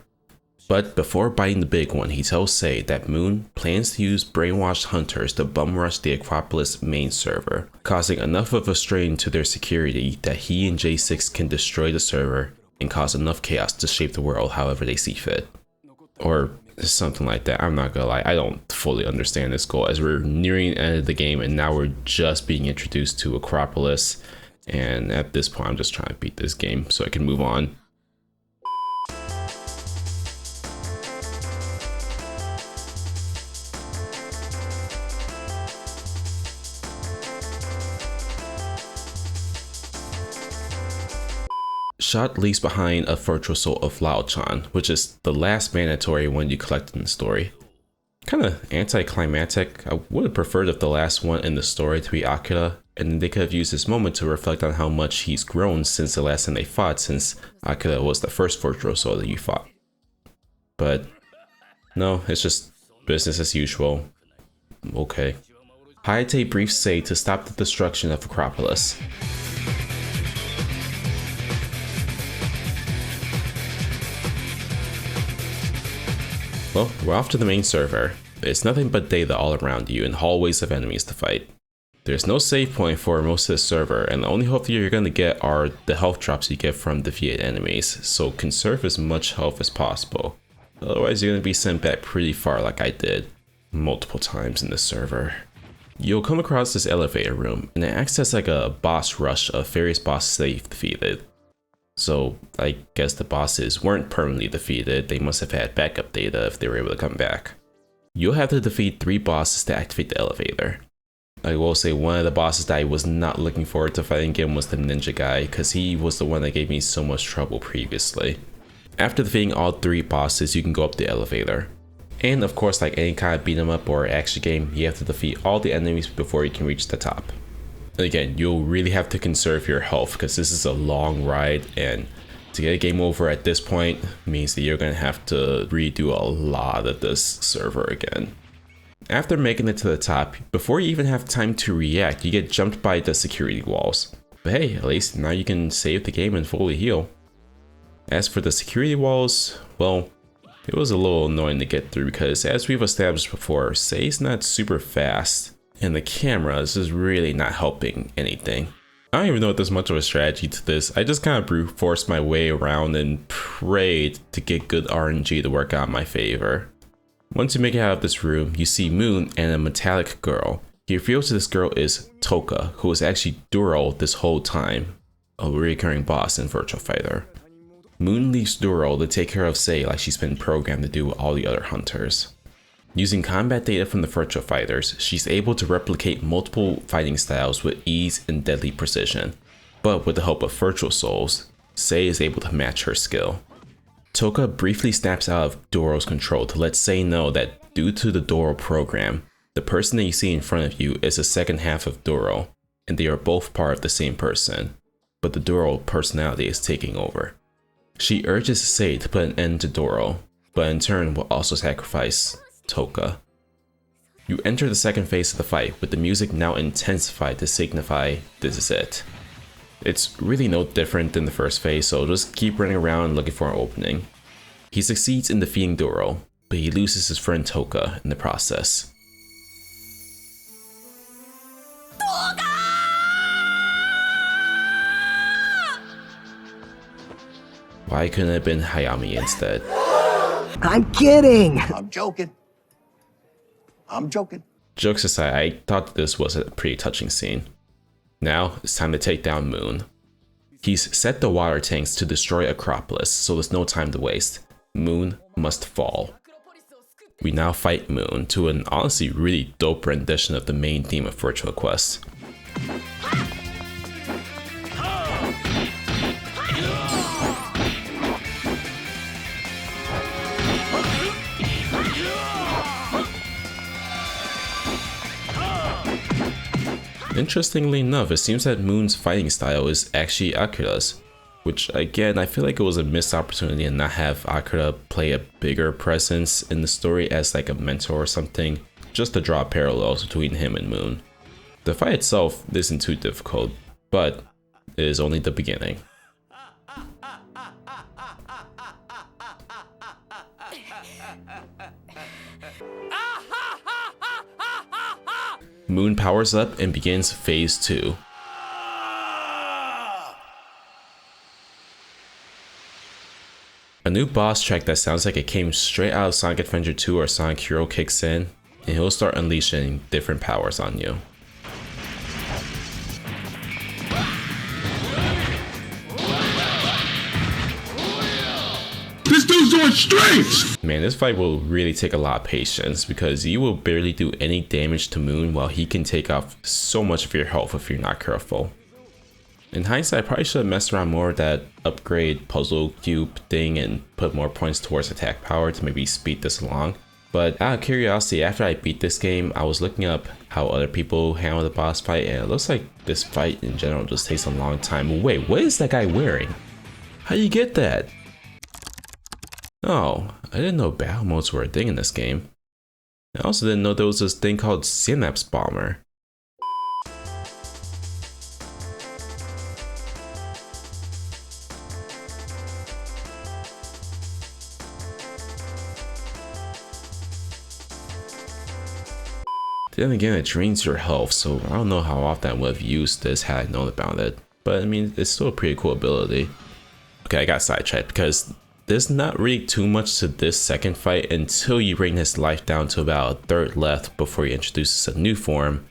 But before biting the big one, he tells Sei that Moon plans to use brainwashed hunters to bum rush the Acropolis main server, causing enough of a strain to their security that he and J6 can destroy the server and cause enough chaos to shape the world however they see fit. Or something like that. I'm not gonna lie, I don't fully understand this goal, as we're nearing the end of the game and now we're just being introduced to Acropolis, and at this point I'm just trying to beat this game so I can move on. Shat leaves behind a virtual soul of Lao Chan, which is the last mandatory one you collect in the story. Kinda anticlimactic. I would have preferred if the last one in the story to be Akira, and then they could have used this moment to reflect on how much he's grown since the last time they fought, since Akira was the first virtual soul that you fought. But no, it's just business as usual. Okay. Hayate briefs Sei to stop the destruction of Acropolis. Well, we're off to the main server. It's nothing but data all around you and hallways of enemies to fight. There's no save point for most of the server, and the only health you're gonna get are the health drops you get from defeated enemies, so conserve as much health as possible. Otherwise you're gonna be sent back pretty far like I did, multiple times in this server. You'll come across this elevator room, and it acts as like a boss rush of various bosses that you've defeated. So I guess the bosses weren't permanently defeated, they must have had backup data if they were able to come back. You'll have to defeat 3 bosses to activate the elevator. I will say one of the bosses that I was not looking forward to fighting again was the ninja guy, because he was the one that gave me so much trouble previously. After defeating all 3 bosses, you can go up the elevator. And of course, like any kind of beat 'em up or action game, you have to defeat all the enemies before you can reach the top. Again, you'll really have to conserve your health because this is a long ride, and to get a game over at this point means that you're going to have to redo a lot of this server again. After making it to the top, before you even have time to react, you get jumped by the security walls. But hey, at least now you can save the game and fully heal. As for the security walls, well, it was a little annoying to get through because, as we've established before, Sei's not super fast. And the camera is just really not helping anything. I don't even know if there's much of a strategy to this. I just kind of brute forced my way around and prayed to get good RNG to work out in my favor. Once you make it out of this room, you see Moon and a metallic girl. He reveals that this girl is Toka, who was actually Duro this whole time, a recurring boss in Virtua Fighter. Moon leaves Duro to take care of Sei like she's been programmed to do with all the other hunters. Using combat data from the Virtua Fighters, she's able to replicate multiple fighting styles with ease and deadly precision. But with the help of Virtual Souls, Sei is able to match her skill. Toka briefly snaps out of Duro's control to let Sei know that Due to the Doro program, the person that you see in front of you is the second half of Doro, and they are both part of the same person, but the Doro personality is taking over. She urges Sei to put an end to Doro, but in turn will also sacrifice Toka. You enter the second phase of the fight with the music now intensified to signify this is it. It's really no different than the first phase, so just keep running around looking for an opening. He succeeds in defeating Doro, but he loses his friend Toka in the process. Why couldn't it have been Hayami instead? I'm kidding! I'm joking. I'm joking. Jokes aside, I thought this was a pretty touching scene. Now, it's time to take down Moon. He's set the water tanks to destroy Acropolis, so there's no time to waste. Moon must fall. We now fight Moon to an honestly really dope rendition of the main theme of Virtua Quest. Interestingly enough, it seems that Moon's fighting style is actually Akira's, which again, I feel like it was a missed opportunity and not have Akira play a bigger presence in the story as like a mentor or something, just to draw parallels between him and Moon. The fight itself isn't too difficult, but it is only the beginning. Moon powers up and begins phase 2. A new boss track that sounds like it came straight out of Sonic Adventure 2 or Sonic Hero kicks in, and he'll start unleashing different powers on you. This dude's doing strengths! Man, this fight will really take a lot of patience because you will barely do any damage to Moon while he can take off so much of your health if you're not careful. In hindsight, I probably should have messed around more with that upgrade puzzle cube thing and put more points towards attack power to maybe speed this along. But out of curiosity, after I beat this game, I was looking up how other people handle the boss fight, and it looks like this fight in general just takes a long time. Wait, what is that guy wearing? How do you get that? Oh, I didn't know battle modes were a thing in this game. I also didn't know there was this thing called Synapse Bomber. Then again, it drains your health, so I don't know how often I would have used this had I known about it. But I mean, it's still a pretty cool ability. Okay, I got sidetracked because there's not really too much to this second fight until you bring his life down to about a third left before he introduces a new form,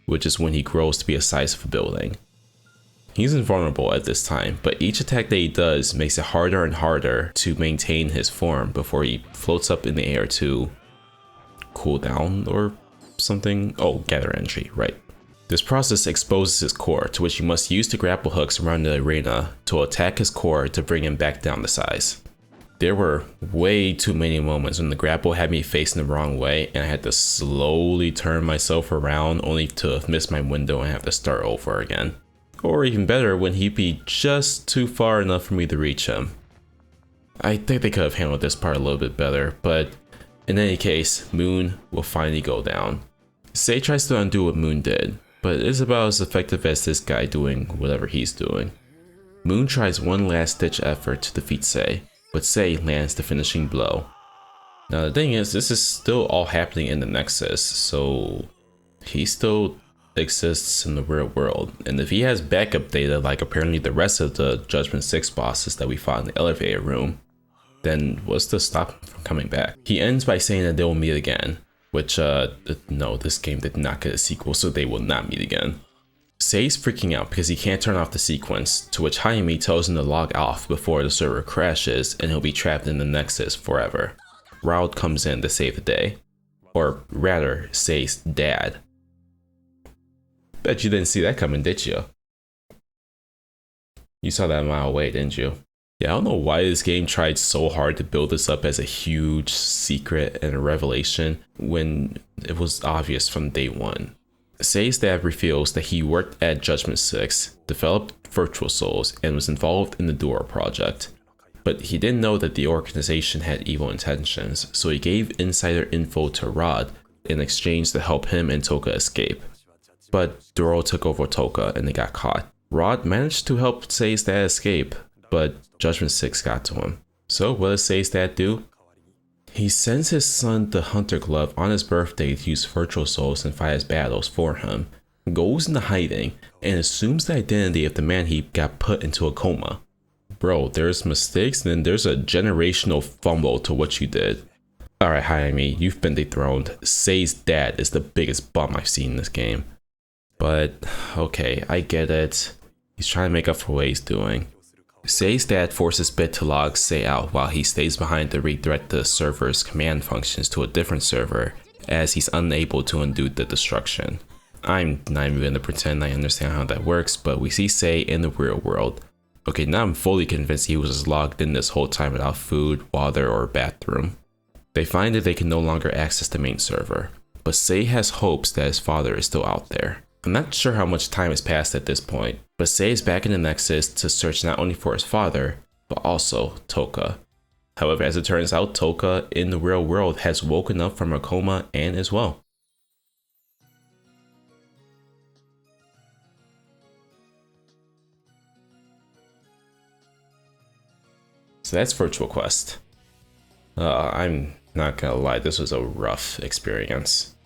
which is when he grows to be the size of a building. He's invulnerable at this time, but each attack that he does makes it harder and harder to maintain his form before he floats up in the air to cool down or something. Oh, gather energy, right. This process exposes his core, to which you must use the grapple hooks around the arena to attack his core to bring him back down to size. There were way too many moments when the grapple had me facing the wrong way and I had to slowly turn myself around only to miss my window and have to start over again. Or even better, when he'd be just too far enough for me to reach him. I think they could have handled this part a little bit better, but in any case, Moon will finally go down. Sei tries to undo what Moon did, but it is about as effective as this guy doing whatever he's doing. Moon tries one last ditch effort to defeat Sei, but Sei lands the finishing blow. Now the thing is, this is still all happening in the Nexus, so he still exists in the real world, and if he has backup data like apparently the rest of the Judgment 6 bosses that we fought in the elevator room, then what's to stop him from coming back? He ends by saying that they will meet again, which no, this game did not get a sequel, so they will not meet again. Sei's freaking out because he can't turn off the sequence, to which Hayami tells him to log off before the server crashes and he'll be trapped in the Nexus forever. Raoul comes in to save the day. Or rather, Sei's dad. Bet you didn't see that coming, did you? You saw that a mile away, didn't you? Yeah, I don't know why this game tried so hard to build this up as a huge secret and a revelation when it was obvious from day one. Sei's dad reveals that he worked at Judgment 6, developed Virtual Souls, and was involved in the Dora project. But he didn't know that the organization had evil intentions, so he gave insider info to Rod in exchange to help him and Toka escape. But Doro took over Toka and they got caught. Rod managed to help Sei's dad escape, but Judgment 6 got to him. So what does Sei's dad do? He sends his son the Hunter Glove on his birthday to use Virtual Souls and fight his battles for him, goes into hiding, and assumes the identity of the man he got put into a coma. Bro, there's mistakes and then there's a generational fumble to what you did. Alright, Hayami, you've been dethroned. Sei's dad is the biggest bum I've seen in this game. But, okay, I get it. He's trying to make up for what he's doing. Sei's dad forces Bit to log Sei out while he stays behind to redirect the server's command functions to a different server, as he's unable to undo the destruction. I'm not even gonna pretend I understand how that works, but we see Sei in the real world. Okay, now I'm fully convinced he was just logged in this whole time without food, water, or bathroom. They find that they can no longer access the main server, but Sei has hopes that his father is still out there. I'm not sure how much time has passed at this point, but Sei is back in the Nexus to search not only for his father, but also Toka. However, as it turns out, Toka in the real world has woken up from her coma and as well. So that's Virtua Quest. I'm not gonna lie, this was a rough experience.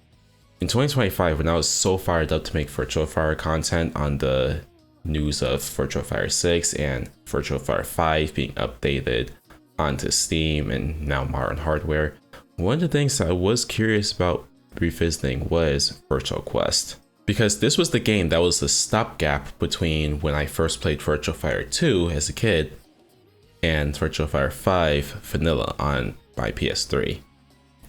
In 2025, when I was so fired up to make Virtua Fighter content on the news of Virtua Fighter 6 and Virtua Fighter 5 being updated onto Steam and now modern hardware, one of the things I was curious about revisiting was Virtua Quest. Because this was the game that was the stopgap between when I first played Virtua Fighter 2 as a kid and Virtua Fighter 5 Vanilla on my PS3.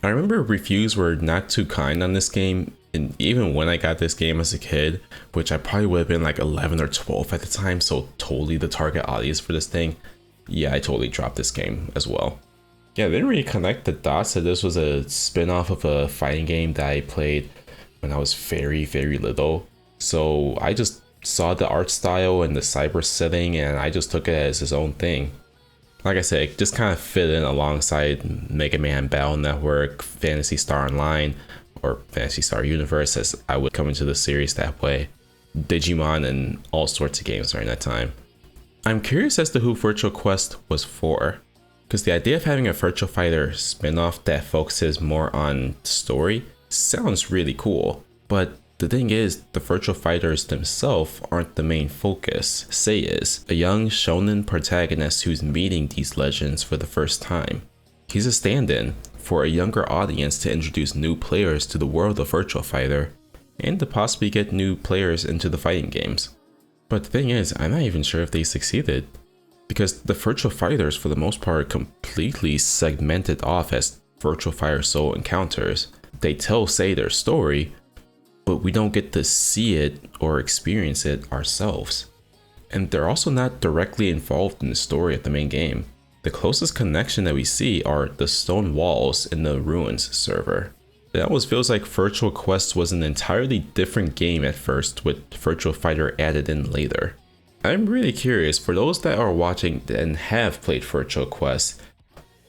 I remember reviews were not too kind on this game, and even when I got this game as a kid, which I probably would have been like 11 or 12 at the time, so totally the target audience for this thing, yeah, I totally dropped this game as well. Yeah, I didn't really connect the dots that this was a spin-off of a fighting game that I played when I was very, very little. So I just saw the art style and the cyber setting and I just took it as its own thing. Like I said, it just kind of fit in alongside Mega Man Battle Network, Phantasy Star Online, or Phantasy Star Universe as I would come into the series that way, Digimon, and all sorts of games during that time. I'm curious as to who Virtua Quest was for, because the idea of having a Virtua Fighter spin-off that focuses more on story sounds really cool, but the thing is, the Virtua Fighters themselves aren't the main focus. Sei is, a young shonen protagonist who's meeting these legends for the first time. He's a stand-in for a younger audience to introduce new players to the world of Virtua Fighter, and to possibly get new players into the fighting games. But the thing is, I'm not even sure if they succeeded, because the Virtua Fighters for the most part completely segmented off as Virtua Fighter Soul encounters. They tell Sei their story, but we don't get to see it or experience it ourselves. And they're also not directly involved in the story of the main game. The closest connection that we see are the stone walls in the Ruins server. It almost feels like Virtua Quest was an entirely different game at first, with Virtua Fighter added in later. I'm really curious, for those that are watching and have played Virtua Quest,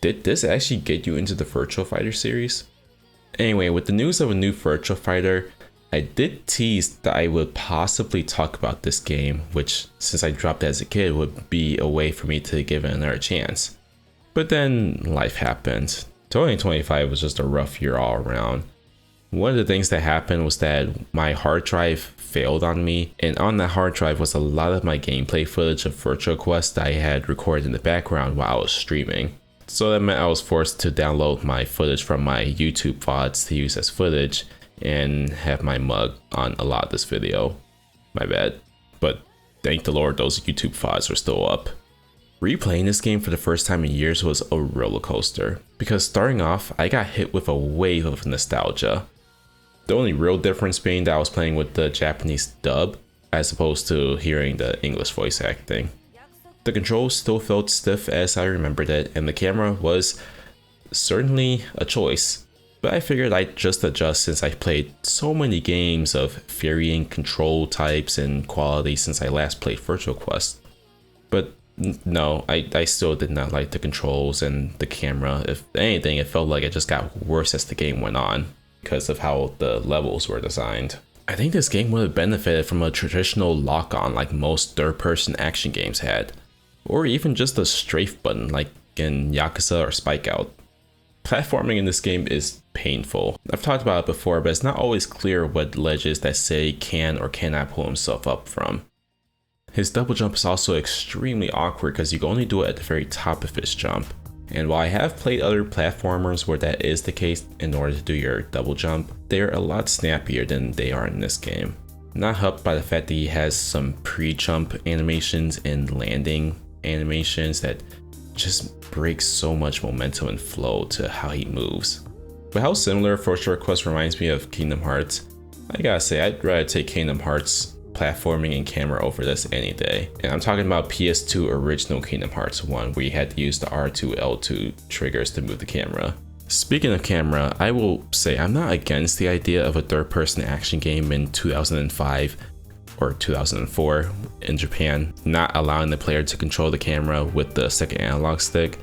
did this actually get you into the Virtua Fighter series? Anyway, with the news of a new Virtua Fighter, I did tease that I would possibly talk about this game, which, since I dropped it as a kid, would be a way for me to give it another chance. But then life happened. 2025 was just a rough year all around. One of the things that happened was that my hard drive failed on me, and on that hard drive was a lot of my gameplay footage of Virtua Quest that I had recorded in the background while I was streaming. So that meant I was forced to download my footage from my YouTube VODs to use as footage, and have my mug on a lot of this video. My bad. But thank the Lord those YouTube VODs are still up. Replaying this game for the first time in years was a roller coaster, because starting off, I got hit with a wave of nostalgia. The only real difference being that I was playing with the Japanese dub, as opposed to hearing the English voice acting. The controls still felt stiff as I remembered it, and the camera was certainly a choice. But I figured I'd just adjust since I played so many games of varying control types and quality since I last played Virtua Quest. But no, I still did not like the controls and the camera. If anything, it felt like it just got worse as the game went on because of how the levels were designed. I think this game would have benefited from a traditional lock-on like most third-person action games had, or even just a strafe button like in Yakuza or Spike Out. Platforming in this game is painful. I've talked about it before, but it's not always clear what ledges that Sei can or cannot pull himself up from. His double jump is also extremely awkward because you can only do it at the very top of his jump. And while I have played other platformers where that is the case in order to do your double jump, they are a lot snappier than they are in this game. Not helped by the fact that he has some pre-jump animations and landing animations that just break so much momentum and flow to how he moves. But how similar Virtua Quest reminds me of Kingdom Hearts, I gotta say I'd rather take Kingdom Hearts platforming and camera over this any day. And I'm talking about PS2 original Kingdom Hearts 1 where you had to use the R2, L2 triggers to move the camera. Speaking of camera, I will say I'm not against the idea of a third-person action game in 2005 or 2004 in Japan, not allowing the player to control the camera with the second analog stick.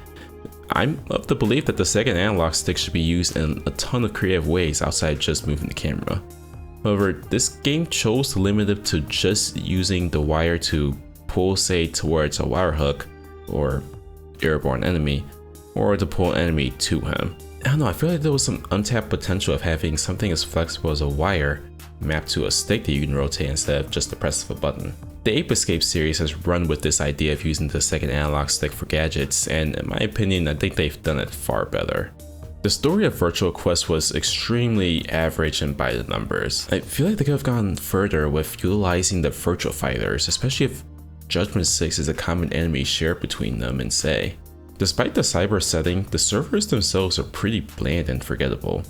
I'm of the belief that the second analog stick should be used in a ton of creative ways outside just moving the camera. However, this game chose to limit it to just using the wire to pull Sei towards a wire hook or airborne enemy, or to pull an enemy to him. I don't know, I feel like there was some untapped potential of having something as flexible as a wire mapped to a stick that you can rotate instead of just the press of a button. The Ape Escape series has run with this idea of using the second analog stick for gadgets, and in my opinion, I think they've done it far better. The story of Virtua Quest was extremely average and by the numbers. I feel like they could have gone further with utilizing the Virtua Fighters, especially if Judgment 6 is a common enemy shared between them and Sei. Despite the cyber setting, the servers themselves are pretty bland and forgettable,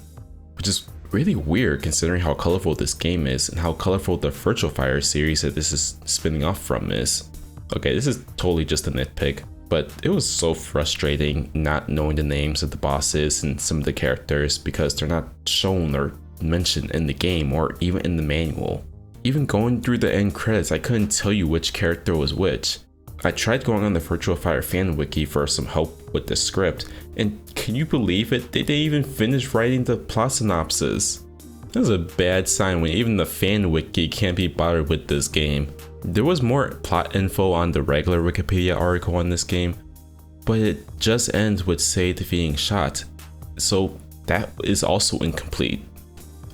which is really weird considering how colorful this game is and how colorful the Virtua Fighter series that this is spinning off from is. Okay, this is totally just a nitpick, but it was so frustrating not knowing the names of the bosses and some of the characters because they're not shown or mentioned in the game or even in the manual. Even going through the end credits, I couldn't tell you which character was which. I tried going on the Virtua Fighter fan wiki for some help with the script, and can you believe it? They didn't even finish writing the plot synopsis. That was a bad sign when even the fan wiki can't be bothered with this game. There was more plot info on the regular Wikipedia article on this game, but it just ends with Sei defeating Shot, so that is also incomplete.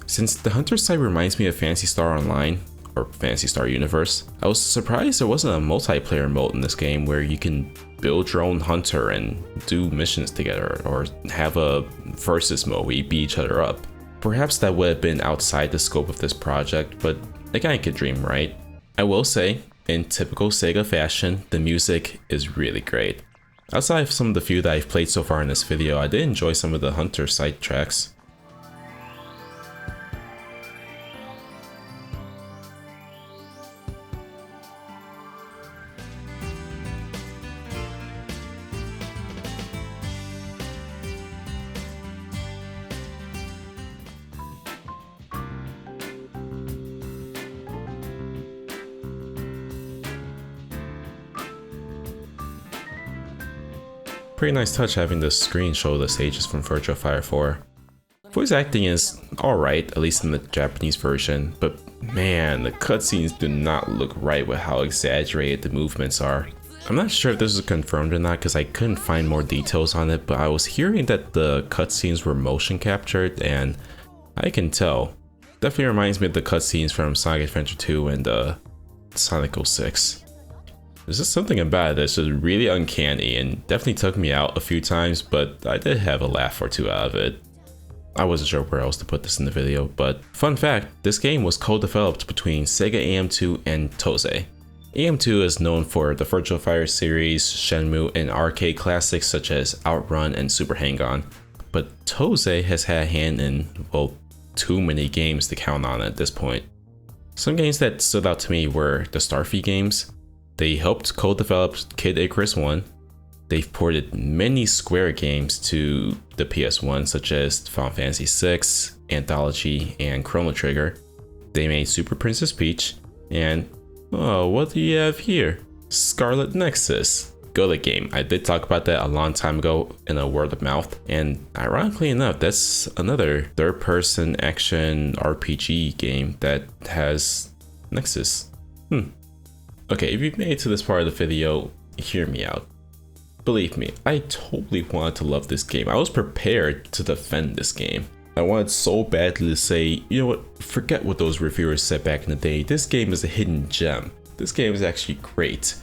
Since the Hunter site reminds me of Phantasy Star Online, or Phantasy Star Universe, I was surprised there wasn't a multiplayer mode in this game where you can build your own hunter and do missions together, or have a versus mode where you beat each other up. Perhaps that would have been outside the scope of this project, but a guy could dream, right? I will say, in typical Sega fashion, the music is really great. Outside of some of the few that I've played so far in this video, I did enjoy some of the Hunter side tracks. Pretty nice touch having the screen show the stages from Virtua Fighter 4. Voice acting is alright, at least in the Japanese version, but man, the cutscenes do not look right with how exaggerated the movements are. I'm not sure if this is confirmed or not because I couldn't find more details on it, but I was hearing that the cutscenes were motion captured, and I can tell. Definitely reminds me of the cutscenes from Sonic Adventure 2 and Sonic 06. There's just something about it that's just really uncanny and definitely took me out a few times, but I did have a laugh or two out of it. I wasn't sure where else to put this in the video, but fun fact, this game was co-developed between Sega AM2 and Tose. AM2 is known for the Virtua Fighter series, Shenmue, and arcade classics such as Outrun and Super Hang-On, but Tose has had a hand in, well, too many games to count on at this point. Some games that stood out to me were the Stuffy games. They helped co-develop Kid Icarus 1. They've ported many Square games to the PS1, such as Final Fantasy VI, Anthology, and Chrono Trigger. They made Super Princess Peach, and oh, what do you have here? Scarlet Nexus. Good game. I did talk about that a long time ago in a word of mouth, and ironically enough, that's another third-person action RPG game that has Nexus. Okay, if you've made it to this part of the video, hear me out. Believe me, I totally wanted to love this game. I was prepared to defend this game. I wanted so badly to say, you know what, forget what those reviewers said back in the day. This game is a hidden gem. This game is actually great.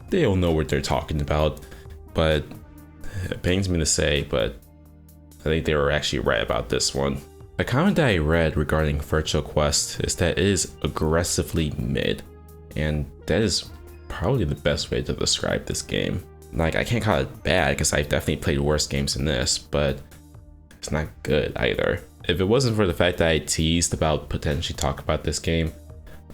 They don't know what they're talking about, but it pains me to say, but I think they were actually right about this one. A comment that I read regarding Virtua Quest is that it is aggressively mid, and that is probably the best way to describe this game. Like, I can't call it bad because I've definitely played worse games than this, but it's not good either. If it wasn't for the fact that I teased about potentially talking about this game,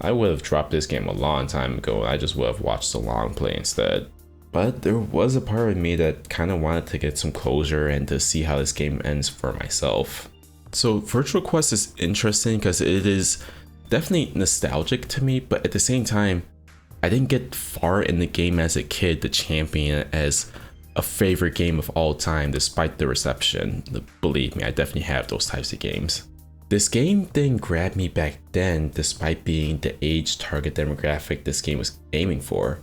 I would have dropped this game a long time ago and I just would have watched the long play instead. But there was a part of me that kind of wanted to get some closure and to see how this game ends for myself. So Virtua Quest is interesting because it is definitely nostalgic to me, but at the same time, I didn't get far in the game as a kid to champion it as a favorite game of all time despite the reception. Believe me, I definitely have those types of games. This game didn't grab me back then despite being the age target demographic this game was aiming for,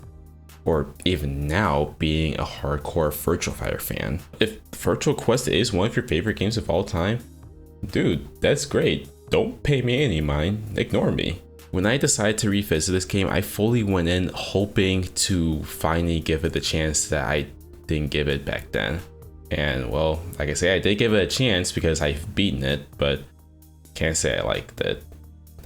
or even now being a hardcore Virtua Fighter fan. If Virtua Quest is one of your favorite games of all time, dude, that's great. Don't pay me any mind, ignore me. When I decided to revisit this game, I fully went in hoping to finally give it the chance that I didn't give it back then. And well, like I say, I did give it a chance because I've beaten it, but can't say I liked it.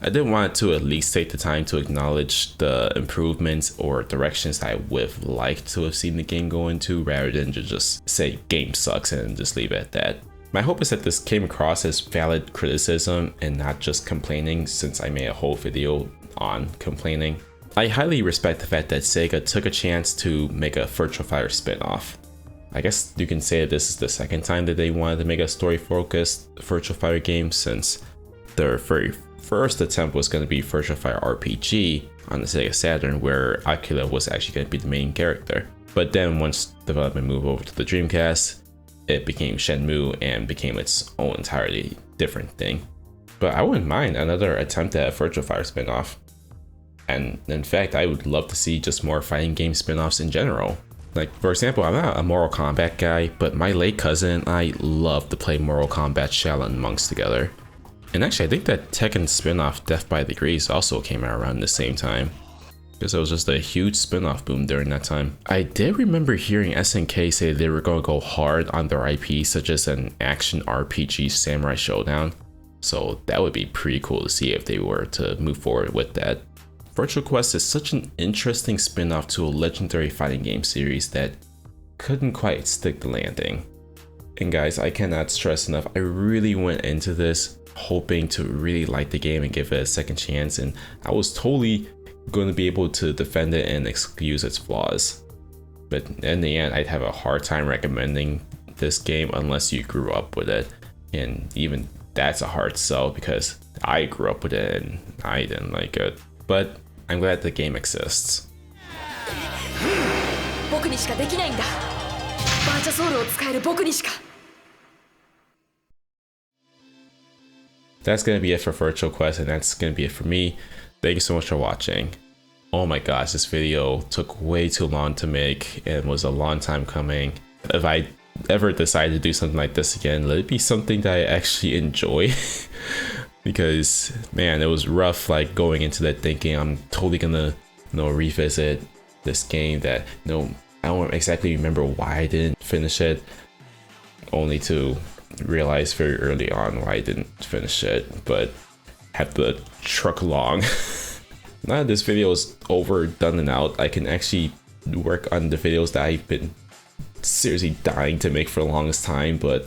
I did want to at least take the time to acknowledge the improvements or directions that I would have liked to have seen the game go into, rather than to just say game sucks and just leave it at that. My hope is that this came across as valid criticism and not just complaining, since I made a whole video on complaining. I highly respect the fact that Sega took a chance to make a Virtua Fighter spin-off. I guess you can say that this is the second time that they wanted to make a story-focused Virtua Fighter game, since their very first attempt was going to be Virtua Fighter RPG on the Sega Saturn, where Akira was actually going to be the main character. But then once development moved over to the Dreamcast, it became Shenmue and became its own entirely different thing. But I wouldn't mind another attempt at a Virtua Fighter spin-off. And in fact, I would love to see just more fighting game spin-offs in general. Like, for example, I'm not a Mortal Kombat guy, but my late cousin and I love to play Mortal Kombat Shaolin Monks together. And actually, I think that Tekken spin-off Death by Degrees also came out around the same time, because it was just a huge spin-off boom during that time. I did remember hearing SNK say they were going to go hard on their IP, such as an action RPG Samurai Showdown, so that would be pretty cool to see if they were to move forward with that. Virtua Quest is such an interesting spin-off to a legendary fighting game series that couldn't quite stick the landing. And guys, I cannot stress enough, I really went into this hoping to really like the game and give it a second chance, and I was totally going to be able to defend it and excuse its flaws. But in the end, I'd have a hard time recommending this game unless you grew up with it, and even that's a hard sell because I grew up with it and I didn't like it. But I'm glad the game exists. That's gonna be it for Virtual Quest, and that's gonna be it for me. Thank you so much for watching. Oh my gosh, this video took way too long to make and was a long time coming. If I ever decide to do something like this again, let it be something that I actually enjoy. Because man, it was rough, like going into that thinking I'm totally gonna revisit this game that I don't exactly remember why I didn't finish it, only to realize very early on why I didn't finish it, but have to truck along. Now that this video is over, done and out, I can actually work on the videos that I've been seriously dying to make for the longest time, but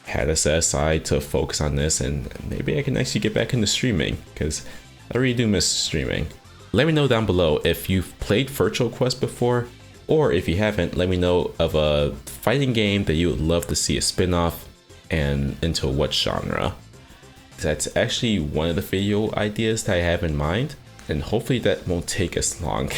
had to set aside to focus on this, and maybe I can actually get back into streaming, because I really do miss streaming. Let me know down below if you've played Virtual Quest before, or if you haven't, let me know of a fighting game that you would love to see a spin-off, and into what genre. That's actually one of the video ideas that I have in mind, and hopefully that won't take as long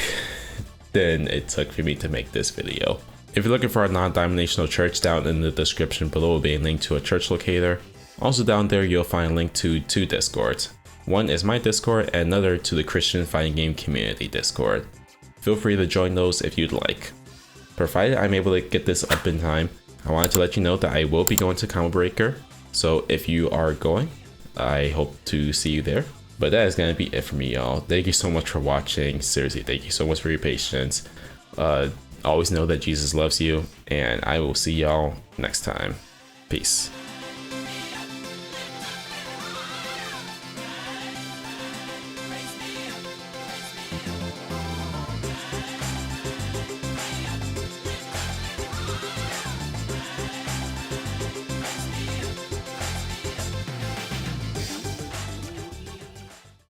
than it took for me to make this video. If you're looking for a non-denominational church, down in the description below will be a link to a church locator. Also down there you'll find a link to 2 Discords. One is my Discord and another to the Christian Fighting Game Community Discord. Feel free to join those if you'd like. Provided I'm able to get this up in time, I wanted to let you know that I will be going to Combo Breaker. So if you are going, I hope to see you there. But that is going to be it for me, y'all. Thank you so much for watching. Seriously, thank you so much for your patience. Always know that Jesus loves you, and I will see y'all next time. Peace.